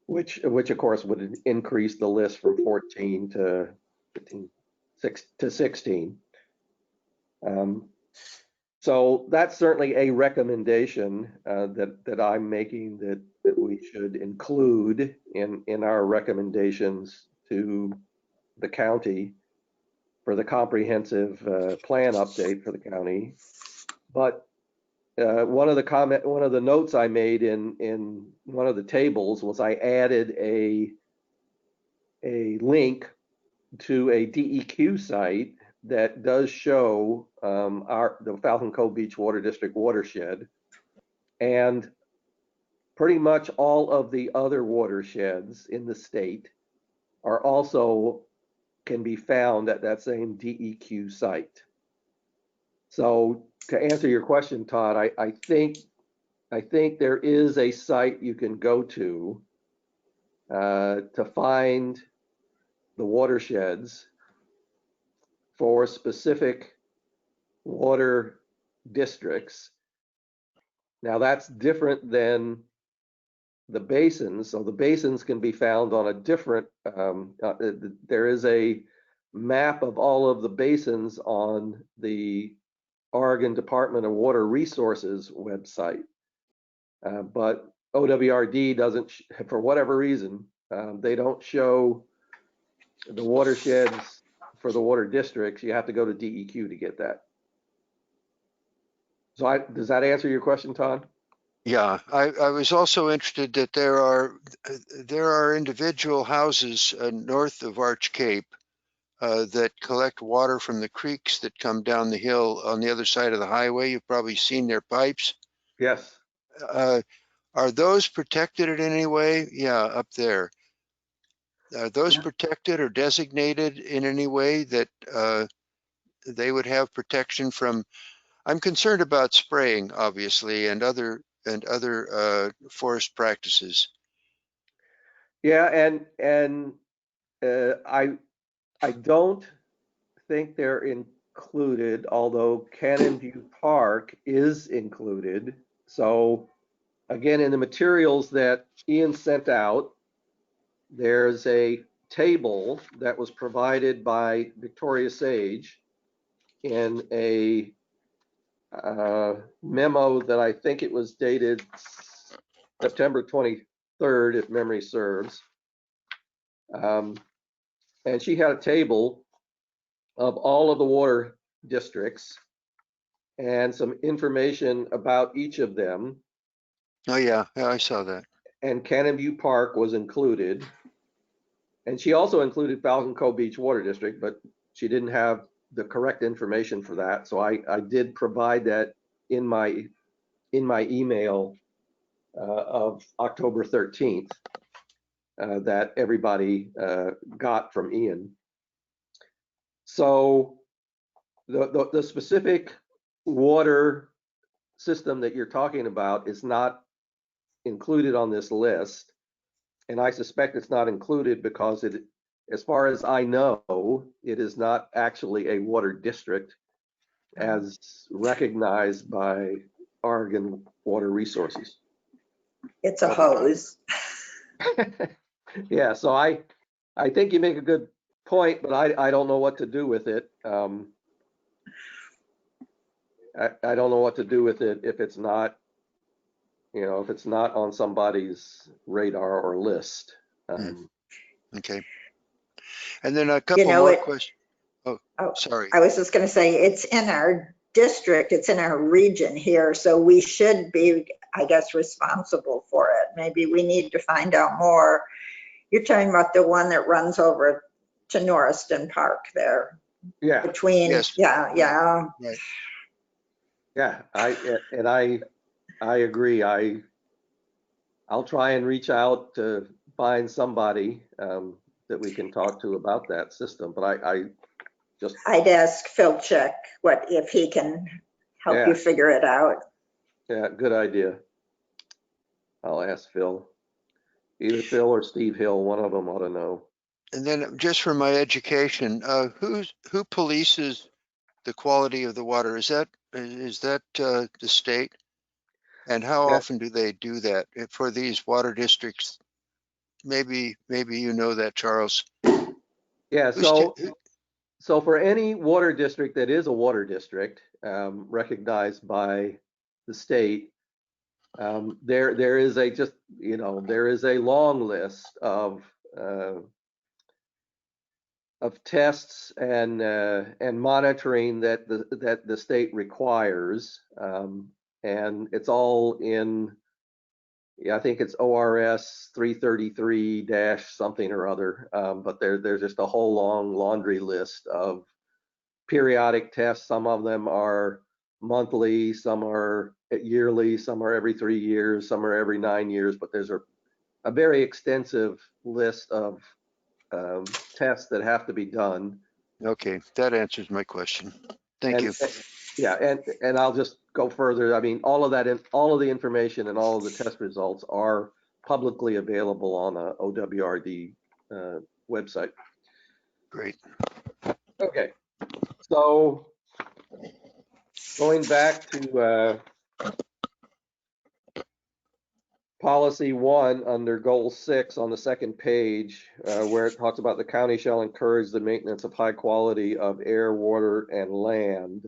which of course would increase the list from 14 to 15, 6 to 16. So that's certainly a recommendation that I'm making, that we should include in our recommendations to the county for the comprehensive plan update for the county. But one of the notes I made in one of the tables was I added a link to a DEQ site that does show the Falcon Cove Beach Water District watershed, and pretty much all of the other watersheds in the state are also can be found at that same DEQ site. So to answer your question, Todd, I think I think there is a site you can go to find the watersheds for specific water districts. Now that's different than the basins. So the basins can be found on a different, there is a map of all of the basins on the Oregon Department of Water Resources website. But OWRD doesn't, for whatever reason, they don't show the watersheds for the water districts. You have to go to DEQ to get that. So does that answer your question, Todd? Yeah, I was also interested that there are individual houses north of Arch Cape that collect water from the creeks that come down the hill on the other side of the highway. You've probably seen their pipes. Yes. Are those protected in any way? Yeah, up there. Are those Yeah. protected or designated in any way that they would have protection from? I'm concerned about spraying, obviously, and other forest practices. Yeah, and I don't think they're included, although Cannon View Park is included. So again, in the materials that Ian sent out, there's a table that was provided by Victoria Sage in a memo that I think it was dated September 23rd, if memory serves. And she had a table of all of the water districts and some information about each of them. Oh yeah, I saw that. And Cannon View Park was included. And she also included Falcon Cove Beach Water District, but she didn't have the correct information for that. So I did provide that in my email of October 13th that everybody got from Ian. So the specific water system that you're talking about is not included on this list. And I suspect it's not included because it, as far as I know, it is not actually a water district as recognized by Oregon Water Resources. It's a hose. Yeah, so I think you make a good point, but I don't know what to do with it. I don't know what to do with it if it's not, if it's not on somebody's radar or list. Okay. And then a couple more questions. Oh, sorry. I was just going to say, it's in our district, it's in our region here, so we should be, I guess, responsible for it. Maybe we need to find out more. You're talking about the one that runs over to Norriston Park there. Yeah. Between, Yes. yeah. Right. Yeah, I agree. I'll try and reach out to find somebody that we can talk to about that system, but I'd ask Phil Check if he can help you figure it out. Yeah, good idea. I'll ask Phil. Either Phil or Steve Hill, one of them ought to know. And then just for my education, who polices the quality of the water? Is that the state? And how often do they do that for these water districts? Maybe you know that, Charles. Yeah, so for any water district that is a water district recognized by the state, there is a long list of tests and monitoring that the state requires, and it's all in. Yeah, I think it's ORS 333- something or other, but there's just a whole long laundry list of periodic tests. Some of them are monthly, some are yearly, some are every 3 years, some are every 9 years, but there's a very extensive list of tests that have to be done. Okay, that answers my question. Thank you. Yeah, and I'll just go further, I mean, all of the information and all of the test results are publicly available on a OWRD website. Great. Okay, so going back to policy 1 under goal 6 on the second page, where it talks about the county shall encourage the maintenance of high quality of air, water, and land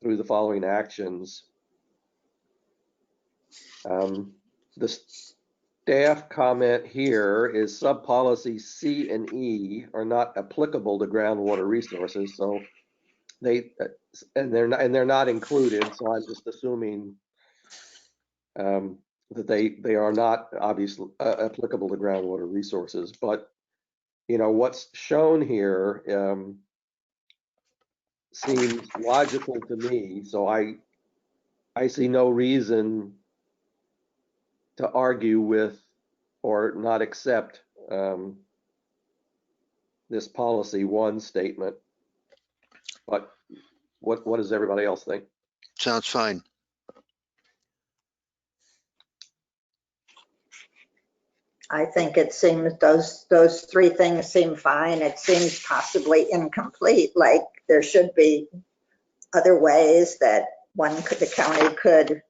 through the following actions. The staff comment here is sub-policy C and E are not applicable to groundwater resources, so they're not included. So I'm just assuming that they are not obviously applicable to groundwater resources. But you know what's shown here seems logical to me. So I see no reason to argue with or not accept this policy 1 statement. But what does everybody else think? Sounds fine. I think it seems those 3 things seem fine. It seems possibly incomplete, like there should be other ways that the county could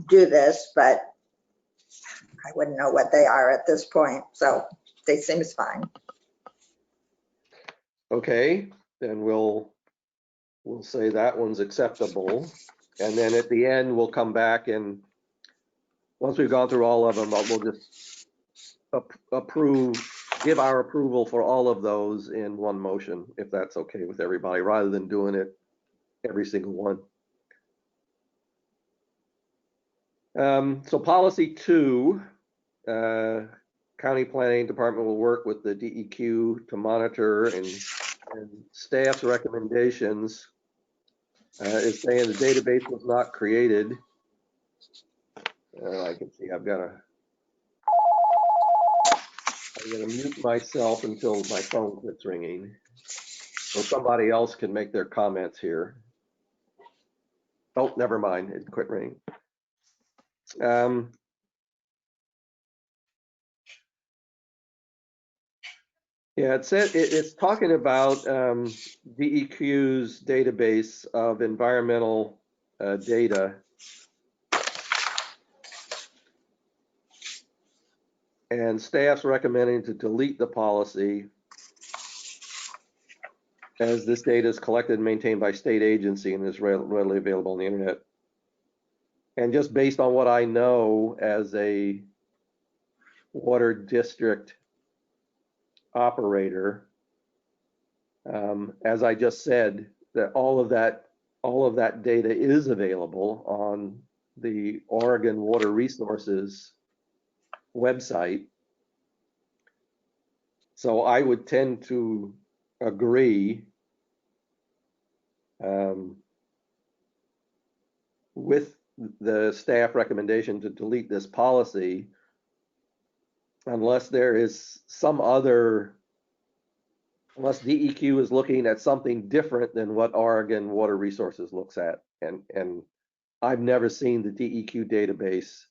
do this, but I wouldn't know what they are at this point. So they seems fine. Okay, then we'll say that one's acceptable. And then at the end, we'll come back and once we've gone through all of them, we'll just give our approval for all of those in one motion, if that's okay with everybody, rather than doing it every single one. So policy 2, county planning department will work with the DEQ to monitor and staff's recommendations is saying the database was not created. I can see I'm gonna mute myself until my phone quits ringing, so somebody else can make their comments here. Oh, never mind, it quit ringing. Yeah, it said it's talking about DEQ's database of environmental data. And staff's recommending to delete the policy as this data is collected and maintained by state agency and is readily available on the internet. And just based on what I know as a water district operator, as I just said, that all of that data is available on the Oregon Water Resources website. So I would tend to agree with the staff recommendation to delete this policy unless there is unless DEQ is looking at something different than what Oregon Water Resources looks at. And I've never seen the DEQ database,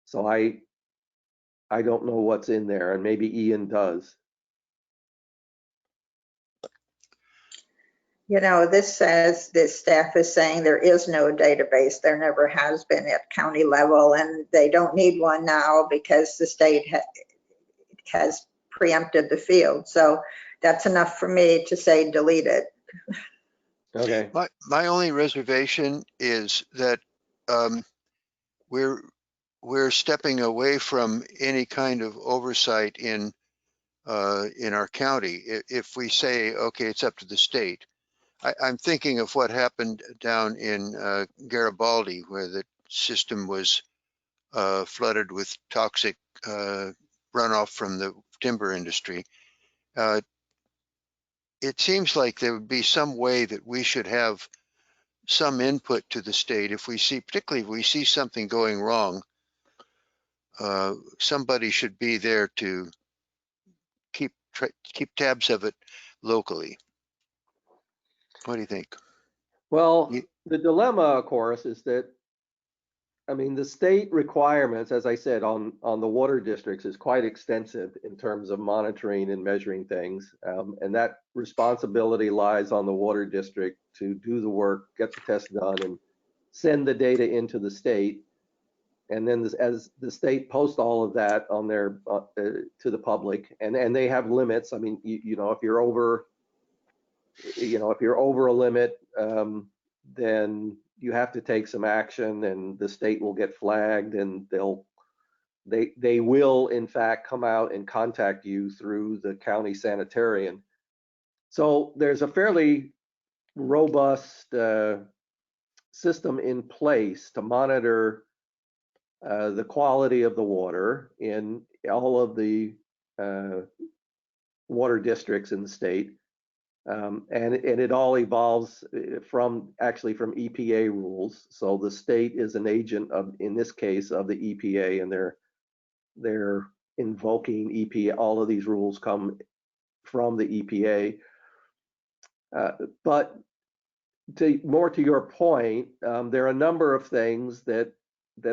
so I don't know what's in there, and maybe Ian does. You know, this says this staff is saying there is no database. There never has been at county level, and they don't need one now because the state has preempted the field. So that's enough for me to say delete it. Okay. My only reservation is that we're stepping away from any kind of oversight in our county if we say, okay, it's up to the state. I'm thinking of what happened down in Garibaldi, where the system was flooded with toxic runoff from the timber industry. It seems like there would be some way that we should have some input to the state if we see, particularly if we see something going wrong. Somebody should be there to keep tabs of it locally. What do you think? Well, Ye- the dilemma, of course, is that, I mean, the state requirements, as I said, on the water districts is quite extensive in terms of monitoring and measuring things. And that responsibility lies on the water district to do the work, get the test done, and send the data into the state. And then as the state posts all of that on their to the public, and they have limits. I mean, you know, if you're over, you know, if you're over a limit, then you have to take some action, and the state will get flagged, and they will in fact come out and contact you through the county sanitarian. So there's a fairly robust system in place to monitor the quality of the water in all of the water districts in the state. And it all evolves from EPA rules. So the state is an agent of, in this case, of the EPA, and they're invoking EPA. All of these rules come from the EPA. But more to your point, there are a number of things that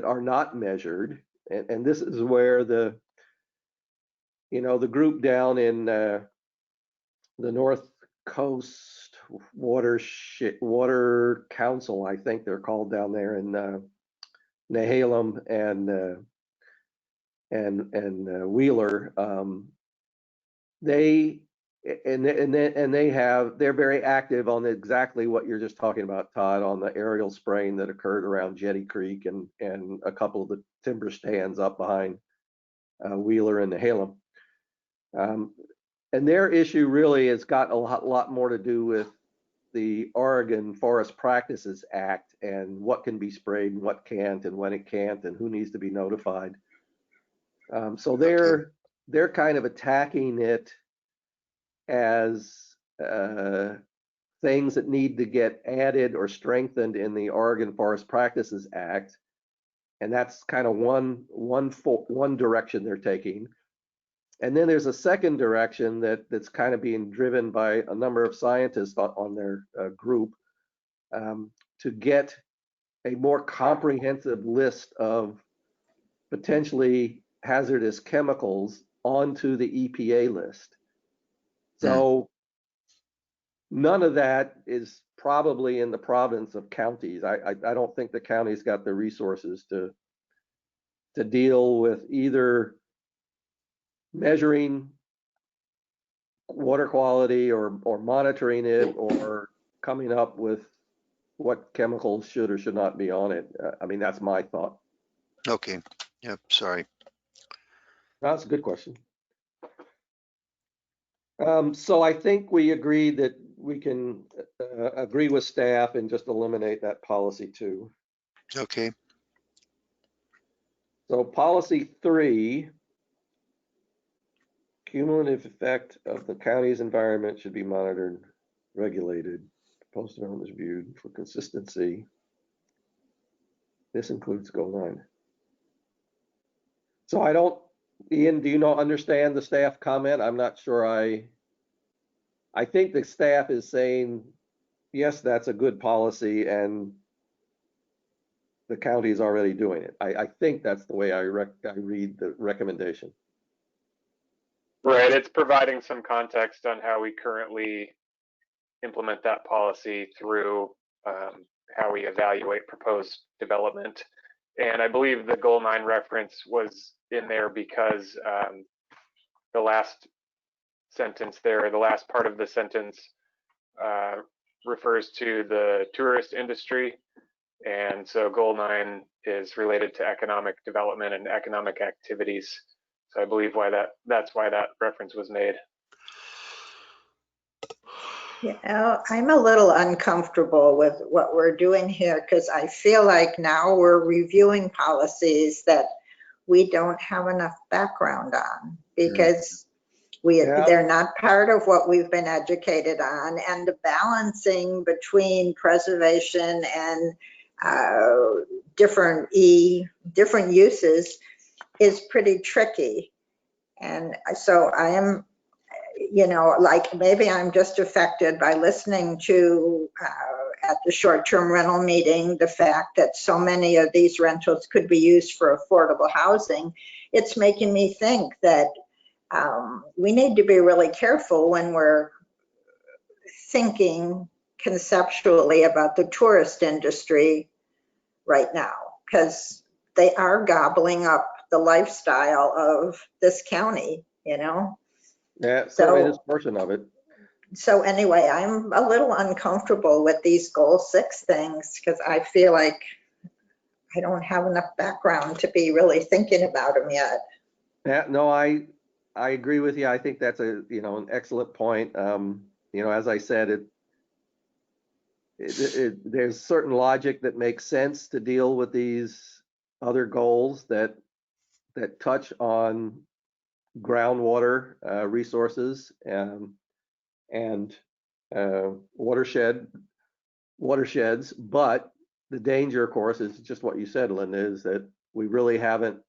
are not measured, and this is where the group down in the North Coast Watershed Water Council, I think they're called down there in Nehalem and Wheeler. They're very active on exactly what you're just talking about, Todd, on the aerial spraying that occurred around Jetty Creek and a couple of the timber stands up behind Wheeler and Nehalem. And their issue really has got a lot more to do with the Oregon Forest Practices Act and what can be sprayed and what can't, and when it can't, and who needs to be notified. So they're kind of attacking it as things that need to get added or strengthened in the Oregon Forest Practices Act, and that's kind of one direction they're taking. And then there's a second direction that's kind of being driven by a number of scientists on their group to get a more comprehensive list of potentially hazardous chemicals onto the EPA list. So none of that is probably in the province of counties. I don't think the county's got the resources to deal with either measuring water quality or monitoring it or coming up with what chemicals should or should not be on it. I mean, that's my thought. Okay. Yep. Sorry. That's a good question. So I think we agree that we can agree with staff and just eliminate that policy 2. Okay. So policy 3, cumulative effect of the county's environment should be monitored, regulated, post-development reviewed for consistency. This includes goal 9. So I don't, Ian, do you understand the staff comment? I'm not sure I think the staff is saying, yes, that's a good policy and the county is already doing it. I think that's the way I read the recommendation. Right, it's providing some context on how we currently implement that policy through how we evaluate proposed development. And I believe the goal 9 reference was in there because the last sentence there, the last part of the sentence refers to the tourist industry. And so goal 9 is related to economic development and economic activities. So I believe that's why that reference was made. You know, I'm a little uncomfortable with what we're doing here because I feel like now we're reviewing policies that we don't have enough background on because they're not part of what we've been educated on, and the balancing between preservation and different uses is pretty tricky. And so I am, like maybe I'm just affected by listening to at the short-term rental meeting, the fact that so many of these rentals could be used for affordable housing, it's making me think that we need to be really careful when we're thinking conceptually about the tourist industry right now, because they are gobbling up the lifestyle of this county, you know? Yeah, certainly this portion of it. So anyway, I'm a little uncomfortable with these goal 6 things because I feel like I don't have enough background to be really thinking about them yet. Yeah, no, I agree with you. I think that's an excellent point. As I said, there's certain logic that makes sense to deal with these other goals that touch on groundwater resources and watersheds. But the danger, of course, is just what you said, Linda, is that we really haven't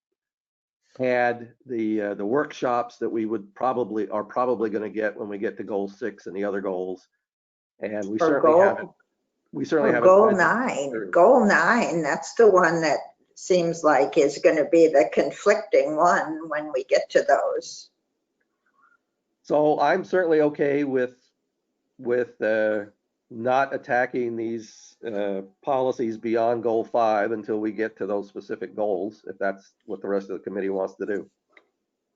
had the workshops that we are probably going to get when we get to goal 6 and the other goals, and we certainly haven't. Goal 9. Goal 9. That's the one that seems like is going to be the conflicting one when we get to those. So I'm certainly okay with not attacking these policies beyond goal 5 until we get to those specific goals, if that's what the rest of the committee wants to do.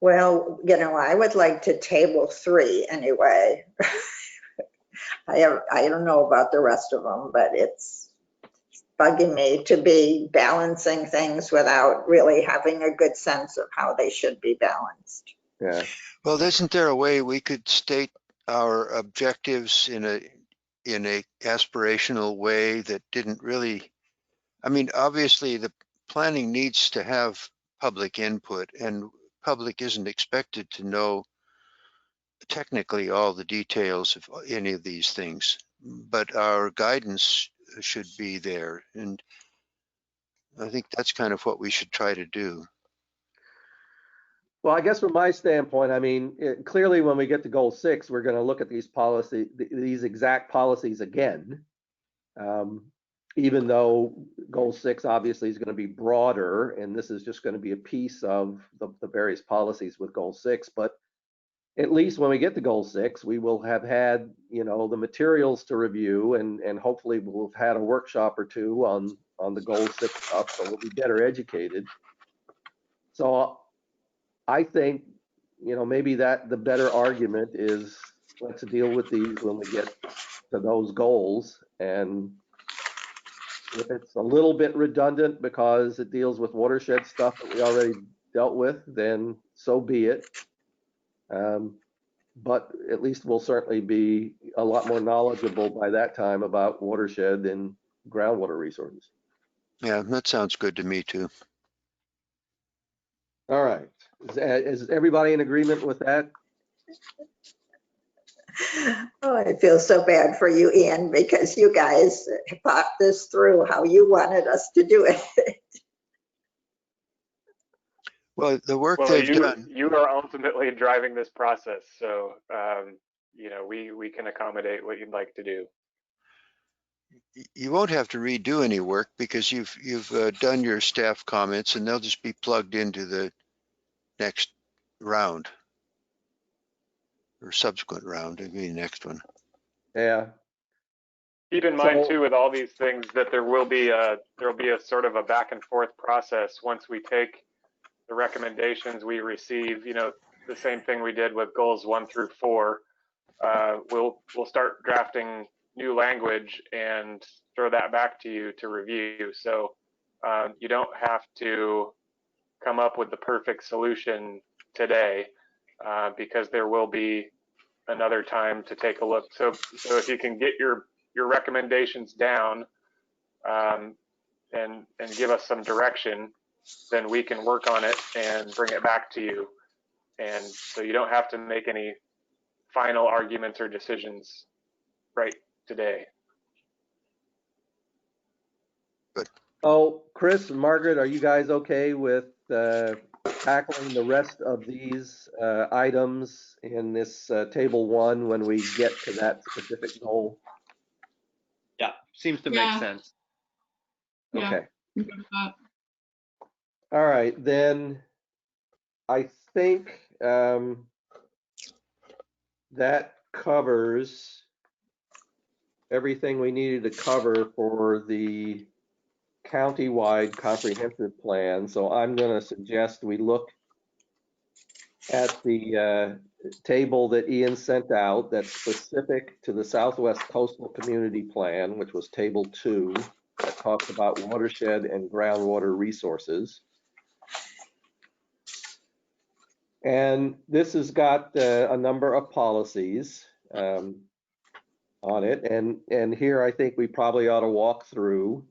Well, I would like to table 3 anyway. I don't know about the rest of them, but it's bugging me to be balancing things without really having a good sense of how they should be balanced. Yeah. Well, isn't there a way we could state our objectives in a aspirational way that didn't really, I mean, obviously the planning needs to have public input, and public isn't expected to know technically all the details of any of these things, but our guidance should be there. And I think that's kind of what we should try to do. Well, I guess from my standpoint, I mean, clearly when we get to goal 6, we're going to look at these exact policies again. Even though goal 6 obviously is going to be broader, and this is just going to be a piece of the various policies with goal 6. But at least when we get to goal 6, we will have had, the materials to review, and hopefully we'll have had a workshop or 2 on the goal 6 stuff, so we'll be better educated. So I think, maybe that the better argument is let's deal with these when we get to those goals. And if it's a little bit redundant because it deals with watershed stuff that we already dealt with, then so be it. But at least we'll certainly be a lot more knowledgeable by that time about watershed and groundwater resources. Yeah, that sounds good to me too. All right. Is everybody in agreement with that? Oh, I feel so bad for you, Ian, because you guys thought this through how you wanted us to do it. Well, the work Well, they've done. you are ultimately driving this process, so we can accommodate what you'd like to do. You won't have to redo any work because you've done your staff comments, and they'll just be plugged into the next round or subsequent round. It'll be the next one. Yeah. Keep in mind too, with all these things, that there will be a sort of a back and forth process once we take the recommendations we receive. The same thing we did with goals 1 through 4. We'll start drafting new language and throw that back to you to review. So you don't have to come up with the perfect solution today, because there will be another time to take a look. So if you can get your recommendations down and give us some direction, then we can work on it and bring it back to you. And so you don't have to make any final arguments or decisions right today. Good. Oh, Chris and Margaret, are you guys okay with tackling the rest of these items in this table 1 when we get to that specific goal? Yeah, seems to make Yeah. sense. Yeah. Okay. I'm good with that. All right, then I think that covers everything we needed to cover for the county-wide comprehensive plan. So I'm going to suggest we look at the table that Ian sent out that's specific to the Southwest Coastal Community Plan, which was Table 2, that talks about watershed and groundwater resources. And this has got a number of policies on it. And here I think we probably ought to walk through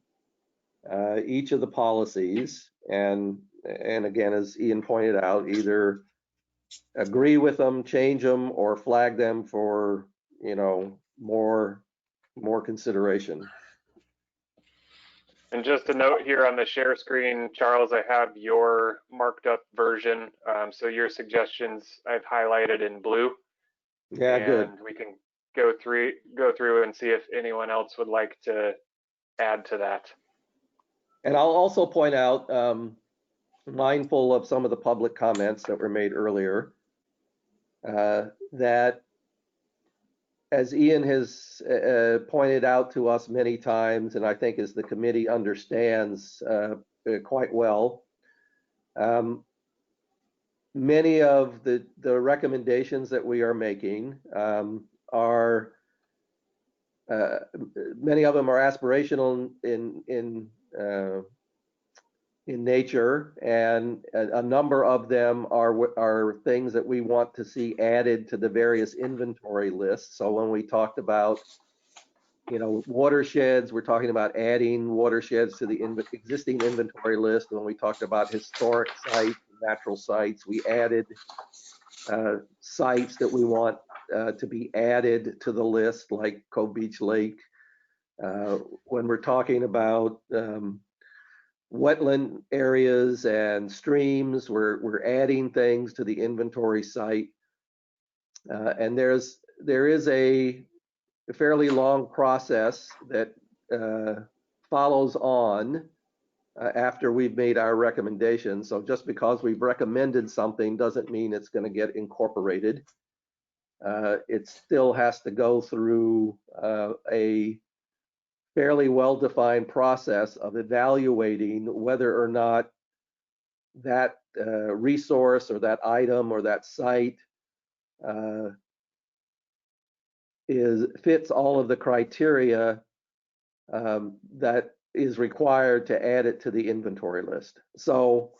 each of the policies. And again, as Ian pointed out, either agree with them, change them, or flag them for, you know, more consideration. And just a note here on the share screen, Charles, I have your marked up version. So your suggestions I've highlighted in blue. Yeah, good. And we can go through and see if anyone else would like to add to that. And I'll also point out, mindful of some of the public comments that were made earlier, that as Ian has pointed out to us many times, and I think as the committee understands quite well, many of the recommendations that we are making are many of them are aspirational in nature, and a number of them are things that we want to see added to the various inventory lists. So when we talked about, you know, watersheds, we're talking about adding watersheds to the existing inventory list. When we talked about historic sites, natural sites, we added sites that we want to be added to the list, like Cove Beach Lake. When we're talking about wetland areas and streams, we're adding things to the inventory site. And there is a fairly long process that follows on after we've made our recommendations. So just because we've recommended something doesn't mean it's going to get incorporated. It still has to go through a fairly well-defined process of evaluating whether or not that resource or that item or that site fits all of the criteria that is required to add it to the inventory list. So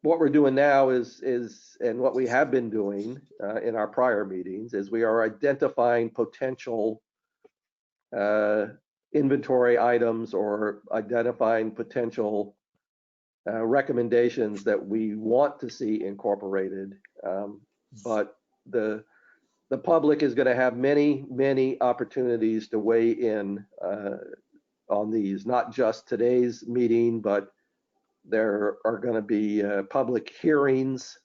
what we're doing now is and what we have been doing in our prior meetings is we are identifying potential inventory items or identifying potential recommendations that we want to see incorporated. But the public is going to have many opportunities to weigh in on these, not just today's meeting, but there are going to be public hearings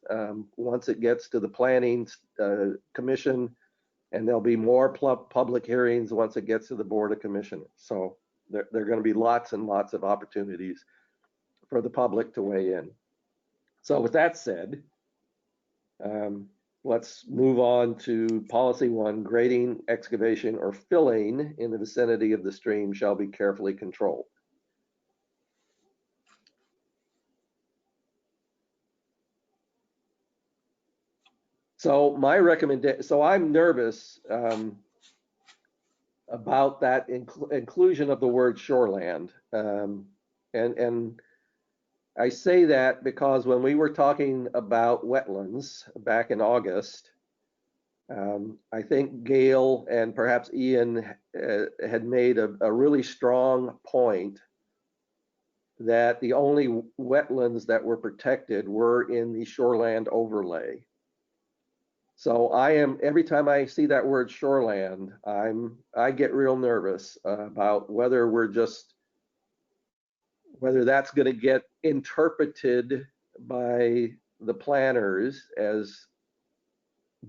once it gets to the planning commission, and there'll be more public hearings once it gets to the Board of Commissioners. So there are going to be lots and lots of opportunities for the public to weigh in. So with that said, let's move on to policy 1. Grading, excavation, or filling in the vicinity of the stream shall be carefully controlled. So my recommendation, so I'm nervous about that inclusion of the word shoreland. And I say that because when we were talking about wetlands back in August, I think Gail and perhaps Ian had made a really strong point that the only wetlands that were protected were in the shoreland overlay. So every time I see that word shoreland, I get real nervous about whether that's going to get interpreted by the planners as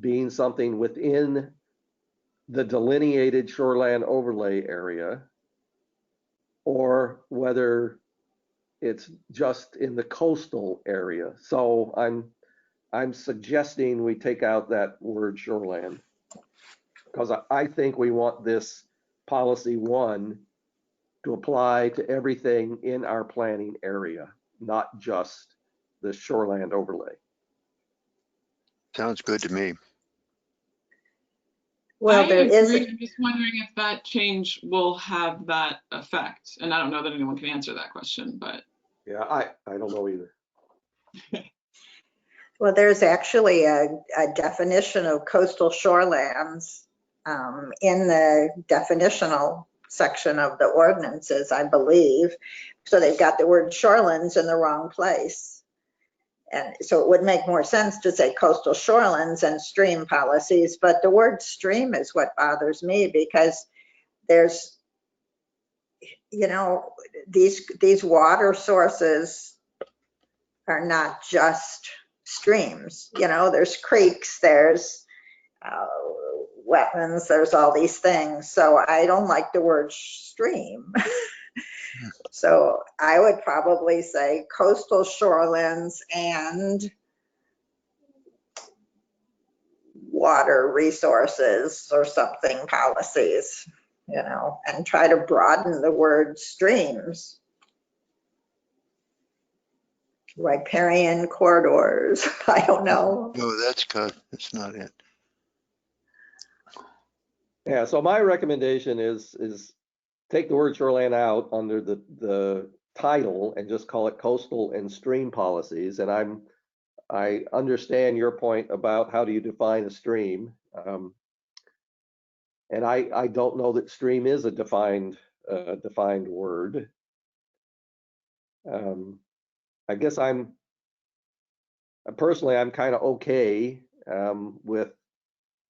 being something within the delineated shoreland overlay area, or whether it's just in the coastal area. So I'm suggesting we take out that word shoreland, because I think we want this policy 1 to apply to everything in our planning area, not just the shoreland overlay. Sounds good to me. Well, I there agree. is, I'm just wondering if that change will have that effect. And I don't know that anyone can answer that question, but. Yeah, I don't know either. well, there's actually a definition of coastal shorelands in the definitional section of the ordinances, I believe. So they've got the word shorelands in the wrong place. And so it would make more sense to say coastal shorelands and stream policies, but the word stream is what bothers me, because there's, you know, these water sources are not just streams. You know, there's creeks, there's wetlands, there's all these things. So I don't like the word stream. So I would probably say coastal shorelands and water resources or something policies, you know, and try to broaden the word streams. Riparian corridors, I don't know. No, that's good. That's not it. Yeah, so my recommendation is take the word shoreline out under the title and just call it coastal and stream policies. And I understand your point about how do you define a stream. And I don't know that stream is a defined word. I guess personally, I'm kind of okay with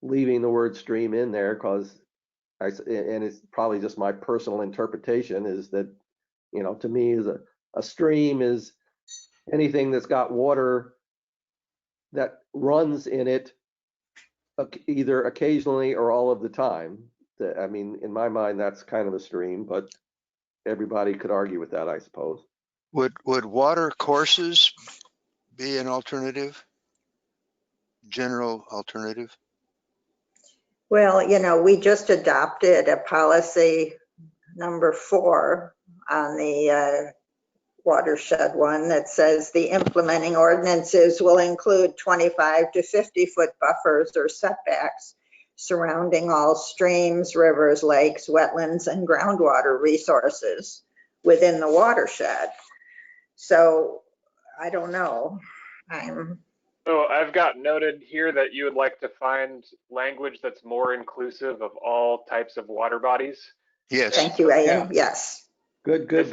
leaving the word stream in there, because and it's probably just my personal interpretation, is that, you know, to me, is a stream is anything that's got water that runs in it either occasionally or all of the time. I mean, in my mind, that's kind of a stream, but everybody could argue with that, I suppose. Would water courses be an alternative? General alternative? Well, you know, we just adopted a policy number 4 on the watershed one that says the implementing ordinances will include 25 to 50 foot buffers or setbacks surrounding all streams, rivers, lakes, wetlands, and groundwater resources within the watershed. So I don't know. So I've got noted here that you would like to find language that's more inclusive of all types of water bodies. Yes. Thank you, Ian. Yes. Good. This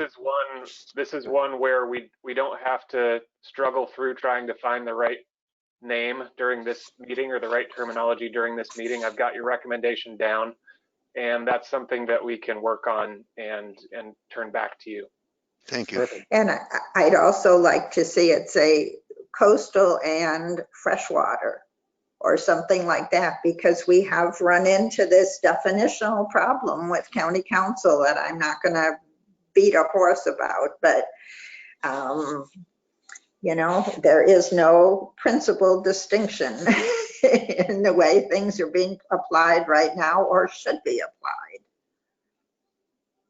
is one where we don't have to struggle through trying to find the right name during this meeting or the right terminology during this meeting. I've got your recommendation down, and that's something that we can work on and turn back to you. Thank you. Perfect. And I'd also like to see it say coastal and freshwater or something like that, because we have run into this definitional problem with county council that I'm not going to beat a horse about, but you know, there is no principal distinction in the way things are being applied right now or should be applied.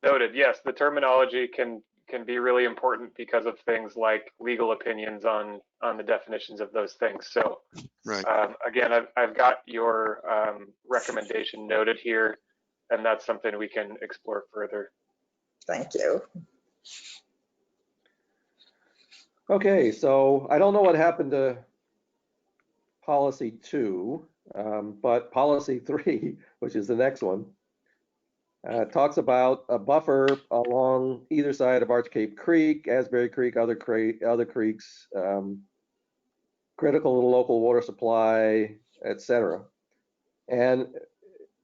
Noted. Yes, the terminology can be really important because of things like legal opinions on the definitions of those things. So Right. again, I've got your recommendation noted here, and that's something we can explore further. Thank you. Okay, so I don't know what happened to policy 2, but policy 3, which is the next one, talks about a buffer along either side of Arch Cape Creek, Asbury Creek, other creeks, critical to local water supply, etc. And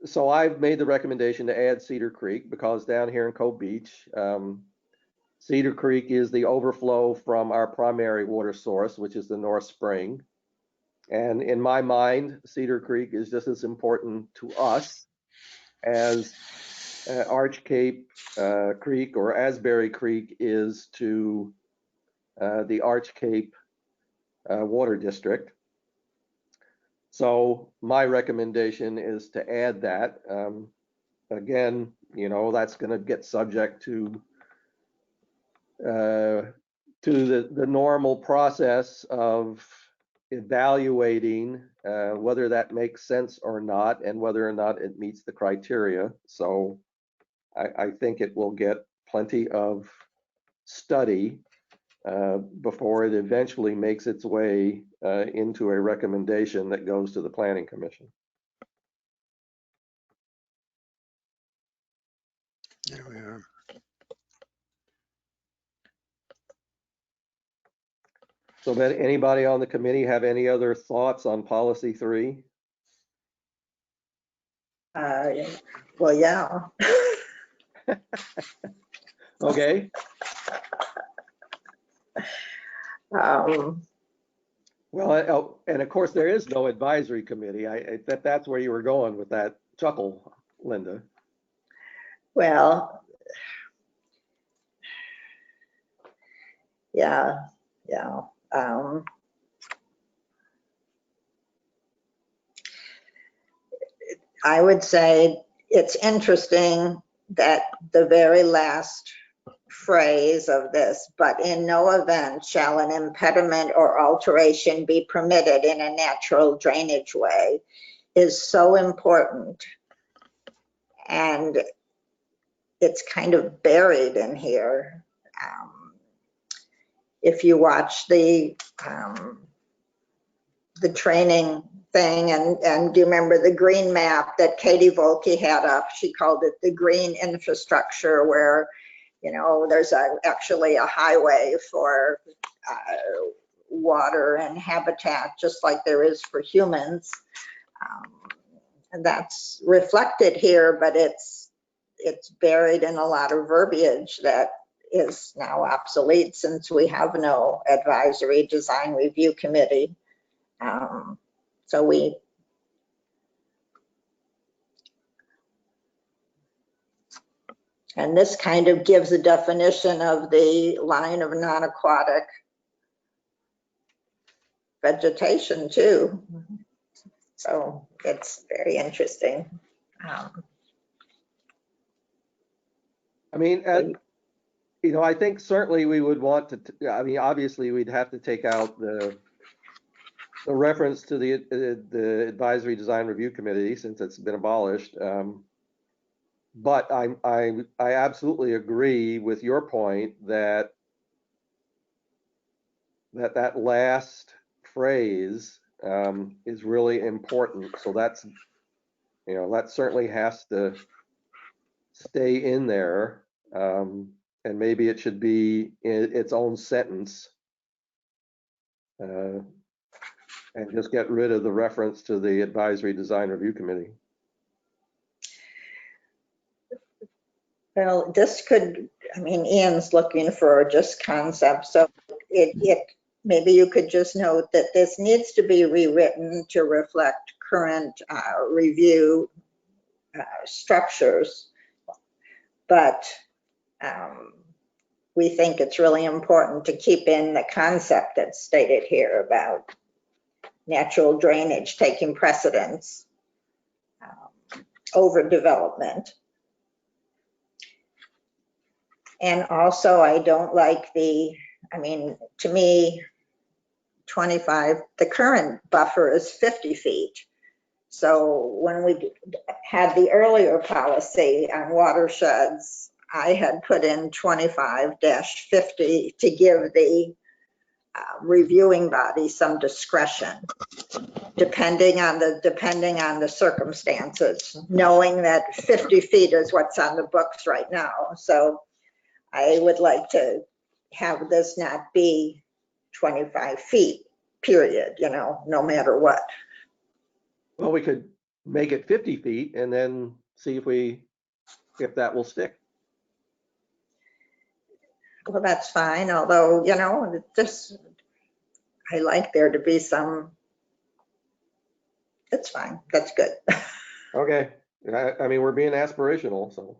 so I've made the recommendation to add Cedar Creek, because down here in Cove Beach, Cedar Creek is the overflow from our primary water source, which is the North Spring. And in my mind, Cedar Creek is just as important to us as Arch Cape Creek or Asbury Creek is to the Arch Cape Water District. So my recommendation is to add that. Again, you know, that's going to get subject to the normal process of evaluating whether that makes sense or not, and whether or not it meets the criteria. So I think it will get plenty of study before it eventually makes its way into a recommendation that goes to the Planning Commission. There we are. So that anybody on the committee have any other thoughts on policy 3? Well, yeah. Okay. Well, and of course there is no advisory committee. That's where you were going with that chuckle, Linda. Well, yeah. I would say it's interesting that the very last phrase of this, but in no event shall an impediment or alteration be permitted in a natural drainage way, is so important. And it's kind of buried in here. If you watch the training thing, and do you remember the green map that Katie Volke had up? She called it the green infrastructure, where, you know, there's actually a highway for water and habitat, just like there is for humans. And that's reflected here, but it's buried in a lot of verbiage that is now obsolete since we have no advisory design review committee. So and this kind of gives a definition of the line of non-aquatic vegetation too. So it's very interesting. I mean, you know, I think certainly we would want to, I mean, obviously we'd have to take out the reference to the Advisory Design Review Committee since it's been abolished. But I absolutely agree with your point that that last phrase is really important. So that's, you know, that certainly has to stay in there. And maybe it should be in its own sentence. And just get rid of the reference to the Advisory Design Review Committee. Well, this could, I mean, Ian's looking for just concepts, so maybe you could just note that this needs to be rewritten to reflect current review structures, but we think it's really important to keep in the concept that's stated here about natural drainage taking precedence over development. And also, I don't like I mean, to me, 25, the current buffer is 50 feet. So when we had the earlier policy on watersheds, I had put in 25-50 to give the reviewing body some discretion, depending on the circumstances, knowing that 50 feet is what's on the books right now. So I would like to have this not be 25 feet, period, you know, no matter what. Well, we could make it 50 feet and then see if that will stick. Well, that's fine, although, you know, I like there to be some, it's fine, that's good. Okay, I mean, we're being aspirational, so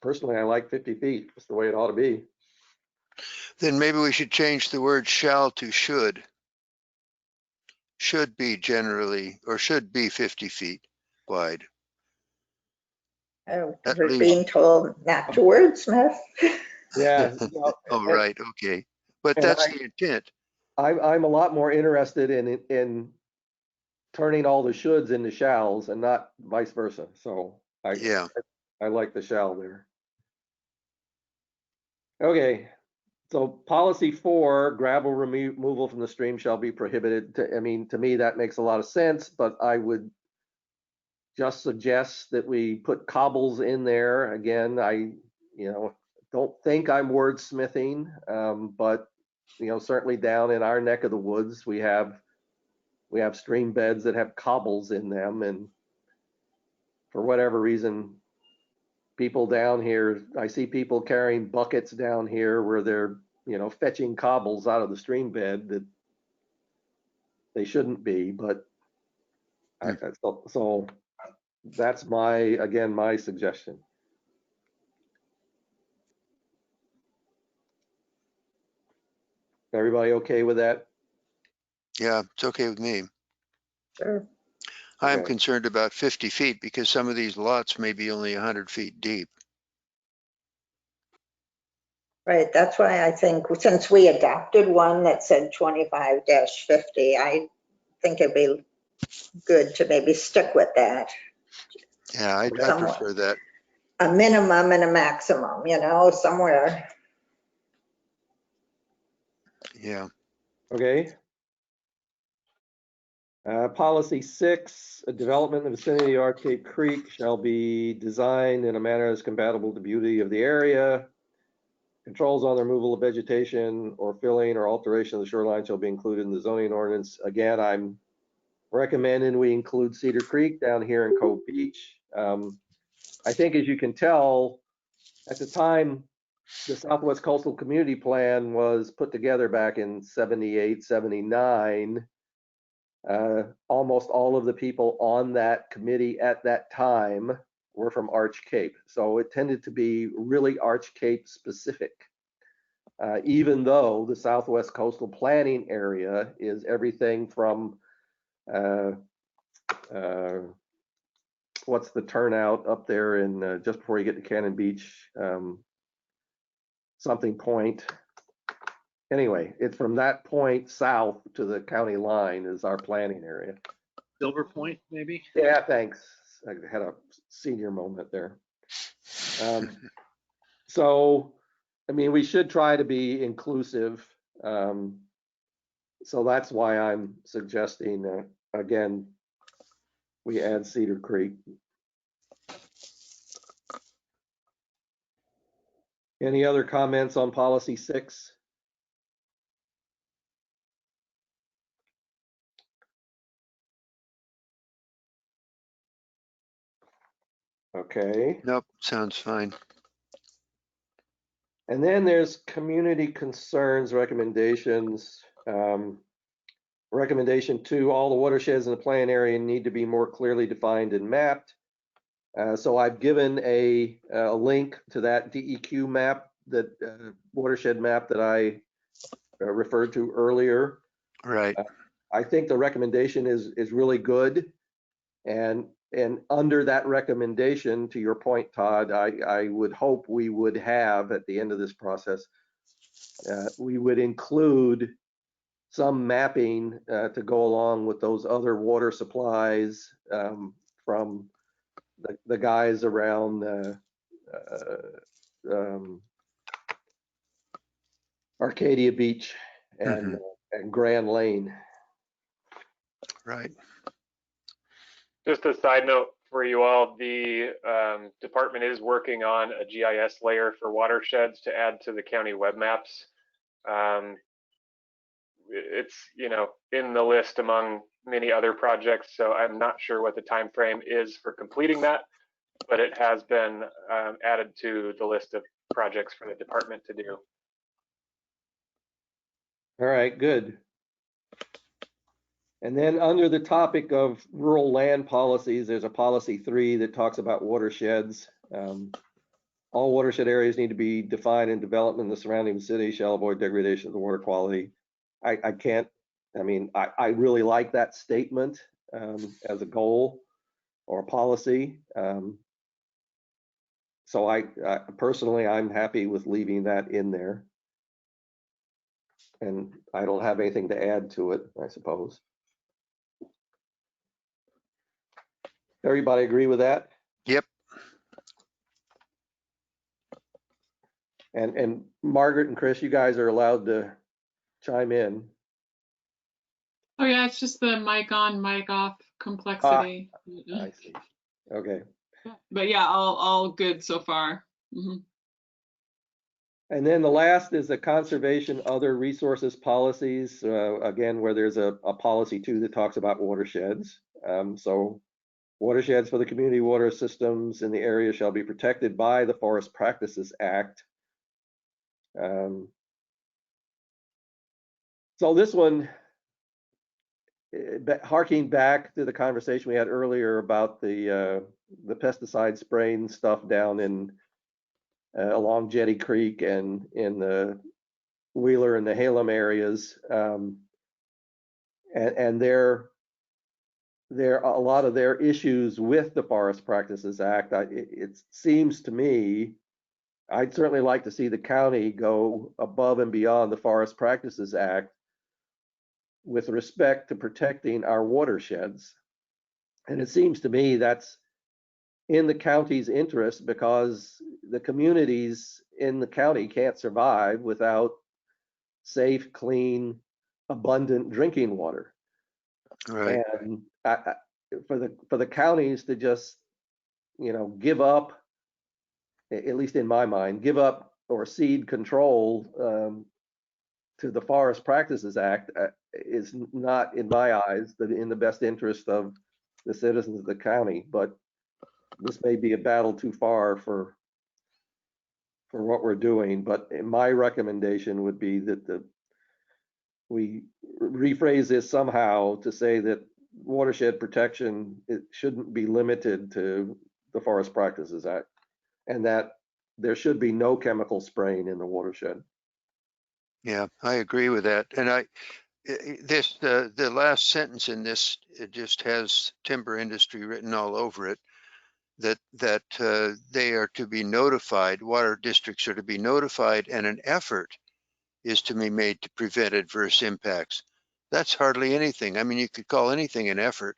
personally, I like 50 feet. That's the way it ought to be. Then maybe we should change the word shall to should. Should be generally, or should be 50 feet wide. Oh, At we're least. being told not to wordsmith. Yeah. Well, Oh, right, okay. But and that's the intent. I'm a lot more interested in turning all the shoulds into shalls and not vice versa. So Yeah, I like the shall there. Okay. So policy 4, gravel removal from the stream shall be prohibited. I mean, to me, that makes a lot of sense, but I would just suggest that we put cobbles in there. Again, don't think I'm wordsmithing, but certainly down in our neck of the woods, we have stream beds that have cobbles in them, and for whatever reason, people down here, I see people carrying buckets down here where they're fetching cobbles out of the stream bed that they shouldn't be, but so that's my suggestion. Everybody okay with that? yeah, it's okay with me. Sure. I'm Okay. concerned about 50 feet because some of these lots may be only 100 feet deep. Right, that's why I think since we adopted one that said 25-50, I think it'd be good to maybe stick with that. Yeah, I Somewhat. prefer that. A minimum and a maximum, somewhere. Yeah, Okay. Policy 6, a development in the vicinity of Arcade Creek shall be designed in a manner that's compatible with the beauty of the area. Controls on the removal of vegetation or filling or alteration of the shoreline shall be included in the zoning ordinance. Again, I'm recommending we include Cedar Creek down here in Cove Beach. I think, as you can tell, at the time the Southwest Coastal Community Plan was put together back in 78, 79, almost all of the people on that committee at that time were from Arch Cape. So it tended to be really Arch Cape specific, even though the Southwest Coastal Planning Area is everything from what's the turnout up there in just before you get to Cannon Beach, something point. Anyway, it's from that point south to the county line is our planning area. Silver Point, maybe? Yeah, thanks. I had a senior moment there. So, I mean, we should try to be inclusive. So that's why I'm suggesting, again, we add Cedar Creek. Any other comments on policy 6? Okay. nope, sounds fine. And then there's community concerns recommendations. Recommendation 2, all the watersheds in the plan area need to be more clearly defined and mapped. So I've given a link to that DEQ map, that watershed map that I referred to earlier. Right. I think the recommendation is really good, and under that recommendation, to your point, Todd, I would hope we would have at the end of this process, we would include some mapping to go along with those other water supplies from the guys around Arcadia Beach and Grand Lane. Right. Just a side note for you all, the department is working on a GIS layer for watersheds to add to the county web maps. It's in the list among many other projects, so I'm not sure what the time frame is for completing that, but it has been added to the list of projects for the department to do. All right, good. And then under the topic of rural land policies, there's a policy 3 that talks about watersheds. All watershed areas need to be defined and development in the surrounding city shall avoid degradation of the water quality. I really like that statement as a goal or a policy. So I personally, I'm happy with leaving that in there. And I don't have anything to add to it, I suppose. Everybody agree with that? Yep. And Margaret and Chris, you guys are allowed to chime in. Oh yeah, it's just the mic on, mic off complexity. I see. Okay. But yeah, all good so far. Mhm. And then the last is the conservation other resources policies, again, where there's a policy 2 that talks about watersheds. So watersheds for the community water systems in the area shall be protected by the Forest Practices Act. So this one, harking back to the conversation we had earlier about the pesticide spraying stuff down in along Jetty Creek and in the Wheeler and the Halem areas, and there are a lot of their issues with the Forest Practices Act. It seems to me, I'd certainly like to see the county go above and beyond the Forest Practices Act with respect to protecting our watersheds. And it seems to me that's in the county's interest, because the communities in the county can't survive without safe, clean, abundant drinking water. Right. And for the counties to just, give up, at least in my mind, give up or cede control to the Forest Practices Act is not, in my eyes, in the best interest of the citizens of the county. But this may be a battle too far for what we're doing. But my recommendation would be that we rephrase this somehow to say that watershed protection, it shouldn't be limited to the Forest Practices Act, and that there should be no chemical spraying in the watershed. Yeah, I agree with that. And the last sentence in this, it just has timber industry written all over it, that they are to be notified, water districts are to be notified, and an effort is to be made to prevent adverse impacts. That's hardly anything. I mean, you could call anything an effort.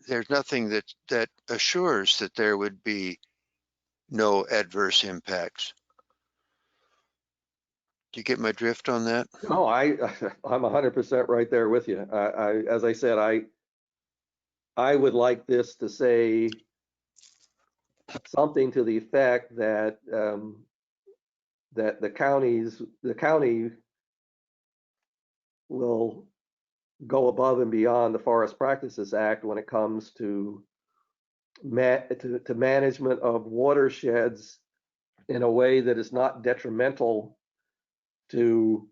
There's nothing that assures that there would be no adverse impacts. Do you get my drift on that? No, I'm 100% right there with you. As I said, I would like this to say something to the effect that that the county will go above and beyond the Forest Practices Act when it comes to management of watersheds in a way that is not detrimental to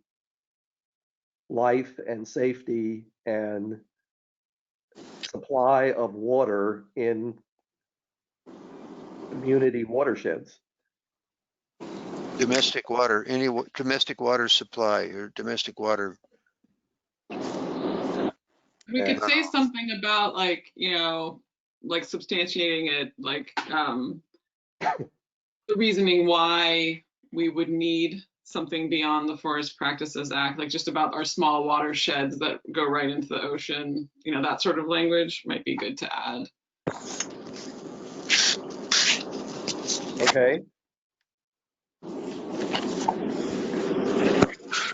life and safety and supply of water in community watersheds. Domestic water, any domestic water supply or domestic water. We could say something about like, like substantiating it, like the reasoning why we would need something beyond the Forest Practices Act, like just about our small watersheds that go right into the ocean, that sort of language might be good to add. Okay.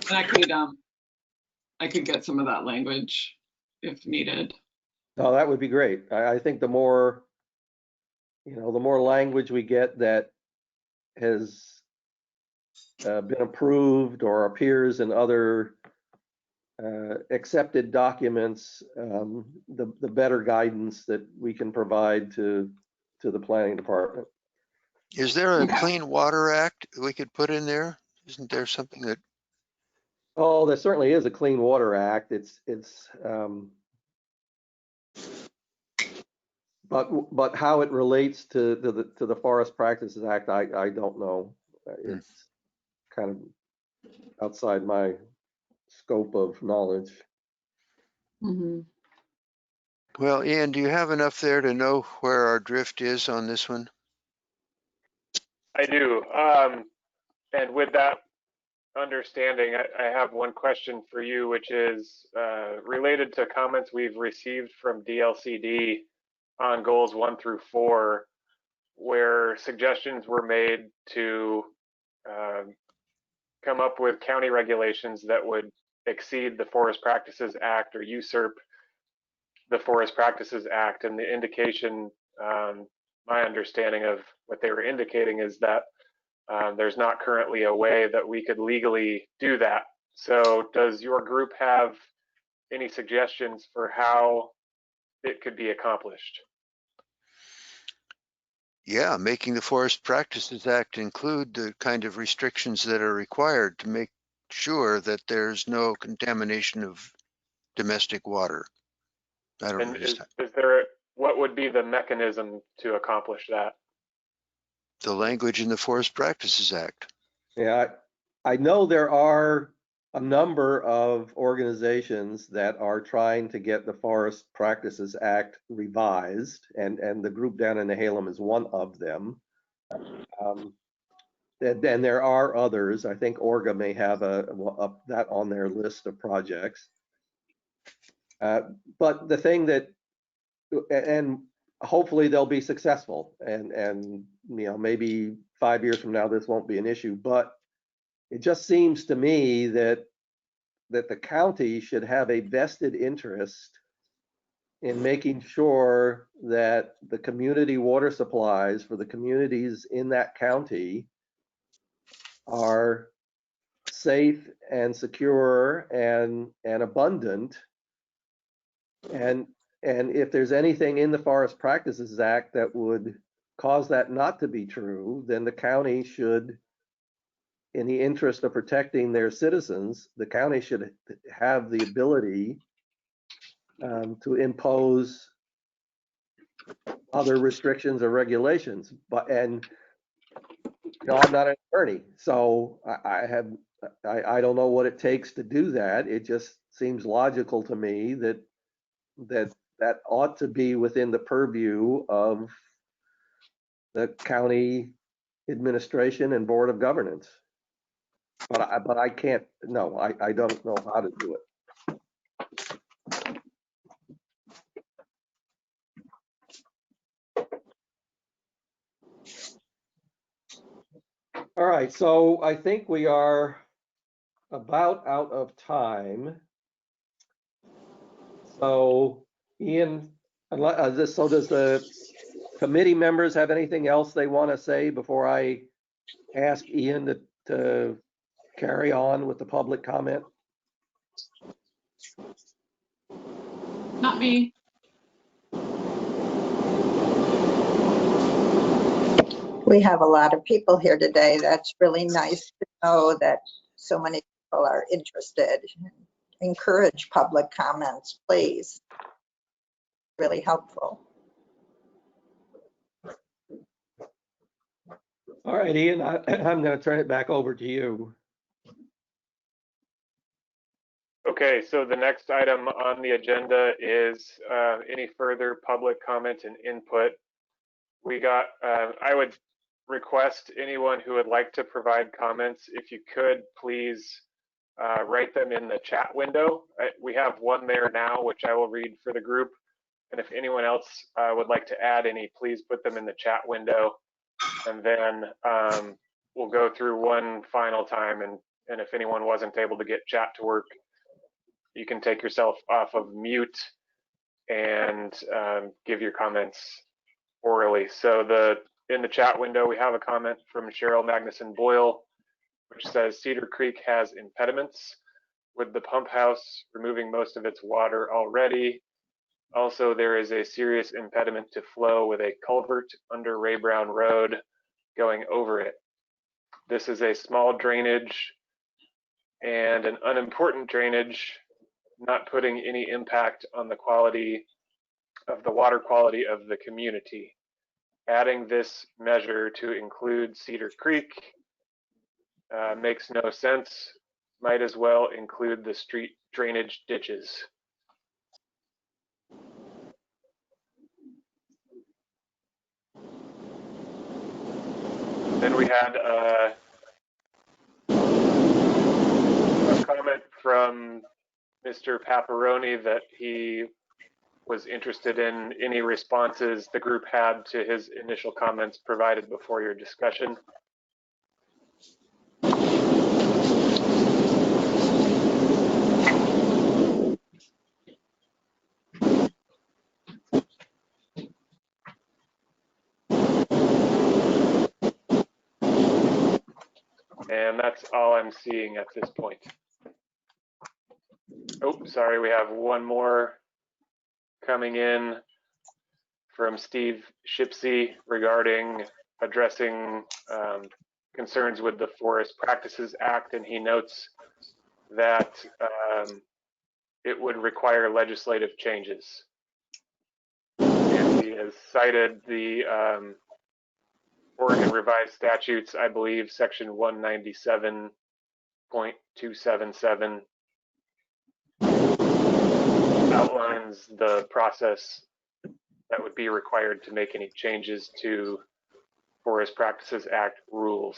And I could get some of that language if needed. Oh, that would be great. I think the more, the more language we get that has been approved or appears in other accepted documents, the better guidance that we can provide to the planning department. Is there a Clean Water Act we could put in there? Isn't there something that? Oh, there certainly is a Clean Water Act. But how it relates to the Forest Practices Act, I don't know. It's kind of outside my scope of knowledge. Mhm. Well, Ian, do you have enough there to know where our drift is on this one? I do. And with that understanding, I have one question for you, which is related to comments we've received from DLCD on goals 1 through 4, where suggestions were made to come up with county regulations that would exceed the Forest Practices Act or usurp the Forest Practices Act. And the indication, my understanding of what they were indicating is that there's not currently a way that we could legally do that. So does your group have any suggestions for how it could be accomplished? Yeah, making the Forest Practices Act include the kind of restrictions that are required to make sure that there's no contamination of domestic water. I don't And understand. is there, what would be the mechanism to accomplish that? The language in the Forest Practices Act. Yeah, I know there are a number of organizations that are trying to get the Forest Practices Act revised, and the group down in Nehalem is one of them. And there are others. I think Orga may have that on their list of projects. But the thing that, and hopefully they'll be successful, and maybe 5 years from now this won't be an issue, but it just seems to me that the county should have a vested interest in making sure that the community water supplies for the communities in that county are safe and secure and abundant. And if there's anything in the Forest Practices Act that would cause that not to be true, then the county should, in the interest of protecting their citizens, the county should have the ability to impose other restrictions or regulations. I'm not an attorney, so I don't know what it takes to do that. It just seems logical to me that ought to be within the purview of the county administration and board of governance. But I can't, no, I don't know how to do it. All right, so I think we are about out of time. So Ian, so does the committee members have anything else they want to say before I ask Ian to carry on with the public comment? Not me. We have a lot of people here today. That's really nice to know that so many people are interested. Encourage public comments, please. Really helpful. All right, Ian, I'm going to turn it back over to you. Okay, so the next item on the agenda is any further public comment and input. I would request anyone who would like to provide comments, if you could please write them in the chat window. We have one there now, which I will read for the group. And if anyone else would like to add any, please put them in the chat window. And then we'll go through one final time. And if anyone wasn't able to get chat to work, you can take yourself off of mute and give your comments orally. So in the chat window, we have a comment from Cheryl Magnuson Boyle, which says Cedar Creek has impediments with the pump house removing most of its water already. Also, there is a serious impediment to flow with a culvert under Ray Brown Road going over it. This is a small drainage and an unimportant drainage, not putting any impact on the quality of the water quality of the community. Adding this measure to include Cedar Creek makes no sense. Might as well include the street drainage ditches. Then we had a comment from Mr. Paparoni that he was interested in any responses the group had to his initial comments provided before your discussion. And that's all I'm seeing at this point. Oh, sorry, we have one more coming in from Steve Shipsey regarding addressing concerns with the Forest Practices Act, and he notes that it would require legislative changes. And he has cited the Oregon Revised Statutes, I believe, section 197.277 outlines the process that would be required to make any changes to Forest Practices Act rules.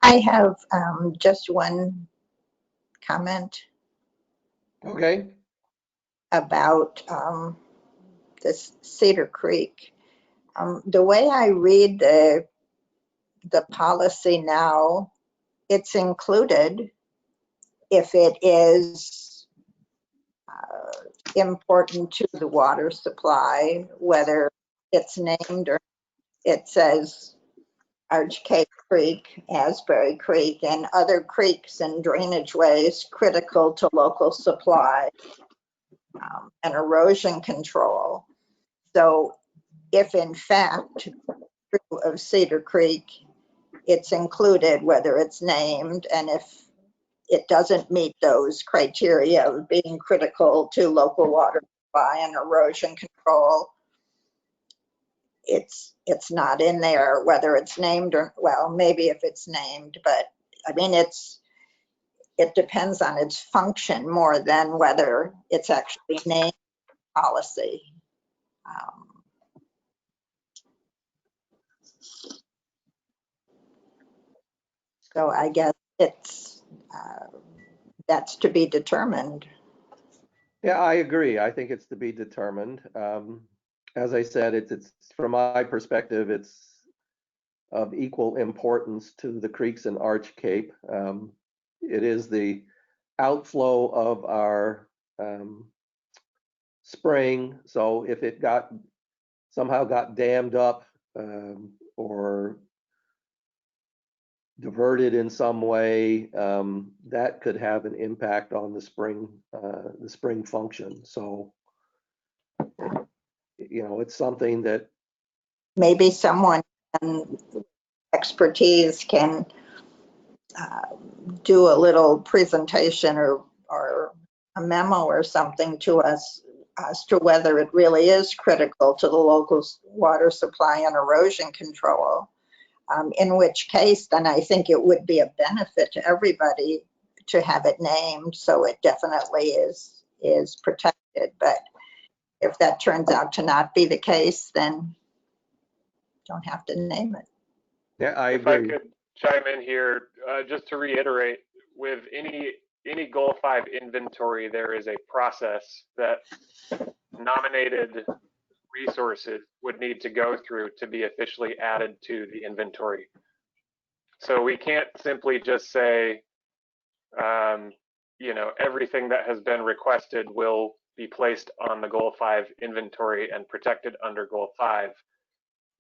I have just one comment Okay. about this Cedar Creek. The way I read the policy now, it's included if it is important to the water supply, whether it's named or it says Arch Cape Creek, Asbury Creek, and other creeks and drainage ways critical to local supply and erosion control. So if in fact true of Cedar Creek, it's included whether it's named, and if it doesn't meet those criteria of being critical to local water supply and erosion control, it's not in there, whether it's named or, well, maybe if it's named, but I mean, it depends on its function more than whether it's actually named policy. So I guess it's that's to be determined. Yeah, I agree. I think it's to be determined. As I said, it's from my perspective, it's of equal importance to the creeks and Arch Cape. It is the outflow of our spring. So if it somehow got dammed up or diverted in some way, that could have an impact on the spring function. So, you know, it's something that Maybe someone expertise can do a little presentation or a memo or something to us as to whether it really is critical to the local water supply and erosion control. In which case, then I think it would be a benefit to everybody to have it named, so it definitely is protected. But if that turns out to not be the case, then don't have to name it. yeah, I If I agree. could chime in here, just to reiterate, with any Goal 5 inventory, there is a process that nominated resources would need to go through to be officially added to the inventory. So we can't simply just say, you know, everything that has been requested will be placed on the Goal 5 inventory and protected under Goal 5.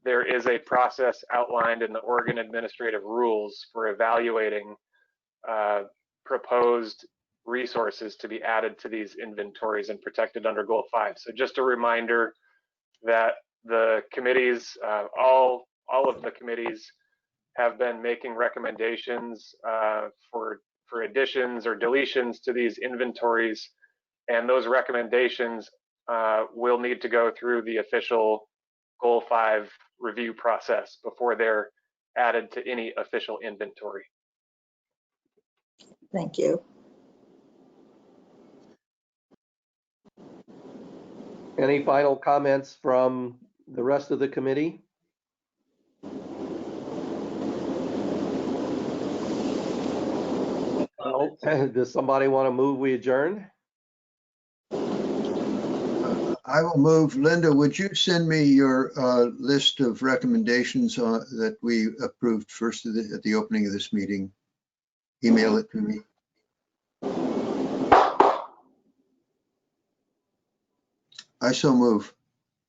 There is a process outlined in the Oregon Administrative Rules for evaluating proposed resources to be added to these inventories and protected under Goal 5. So just a reminder that the committees, all of the committees have been making recommendations for additions or deletions to these inventories, and those recommendations will need to go through the official Goal 5 review process before they're added to any official inventory. Thank you. Any final comments from the rest of the committee? No. Does somebody want to move we adjourn? I will move. Linda, would you send me your list of recommendations that we approved first at the opening of this meeting? Email it to me. I so move.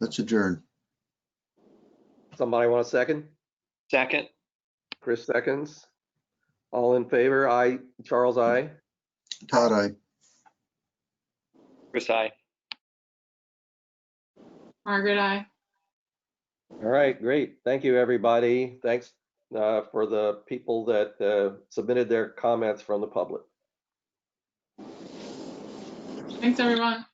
Let's adjourn. Somebody want a second? Second. Chris seconds. All in favor? Aye. Charles, aye. Todd, aye. Chris, aye. Margaret, I. All right, great. Thank you, everybody. Thanks for the people that submitted their comments from the public. Thanks, everyone.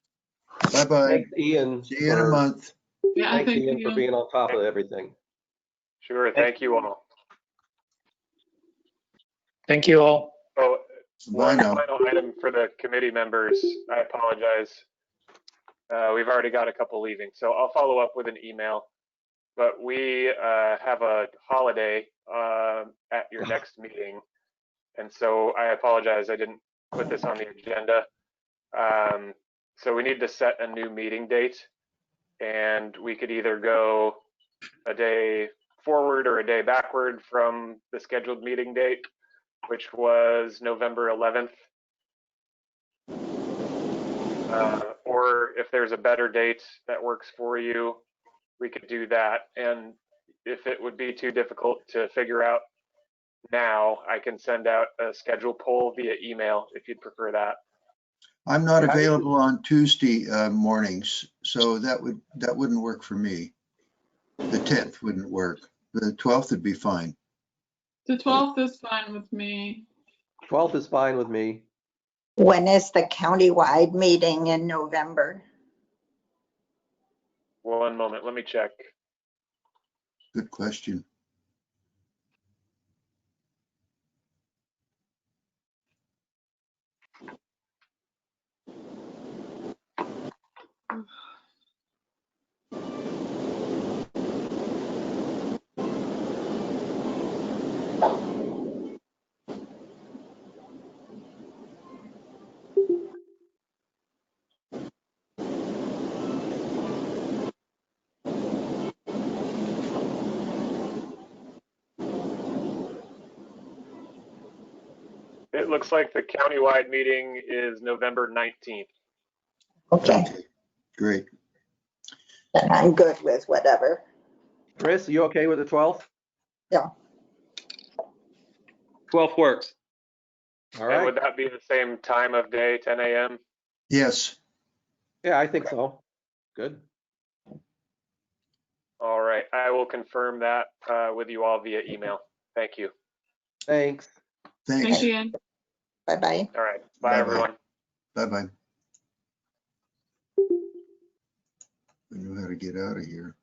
Bye-bye. Thanks, Ian. See you in a month. Yeah, Thanks, thank Ian, you. for being on top of everything. Sure, thank you all. Thank you all. Oh, Bye one now. final item for the committee members. I apologize. We've already got a couple leaving, so I'll follow up with an email. But we have a holiday at your next meeting, and so I apologize I didn't put this on the agenda. So we need to set a new meeting date, and we could either go a day forward or a day backward from the scheduled meeting date, which was November 11th. Or if there's a better date that works for you, we could do that. And if it would be too difficult to figure out now, I can send out a schedule poll via email if you'd prefer that. I'm not available on Tuesday mornings, so that wouldn't work for me. The 10th wouldn't work. The 12th would be fine. The 12th is fine with me. 12th is fine with me. When is the countywide meeting in November? One moment, let me check. Good question. It looks like the countywide meeting is November 19th. Okay, Great. then I'm good with whatever. Chris, you okay with the 12th? 12th works. All And right. would that be the same time of day, 10 a.m.? Yes. Yeah, I think so. Good. All right, I will confirm that with you all via email. Thank you. Thanks. Thanks. Thanks, Ian. Bye-bye. All right, bye, Bye-bye. everyone. Bye-bye. We know how to get out of here.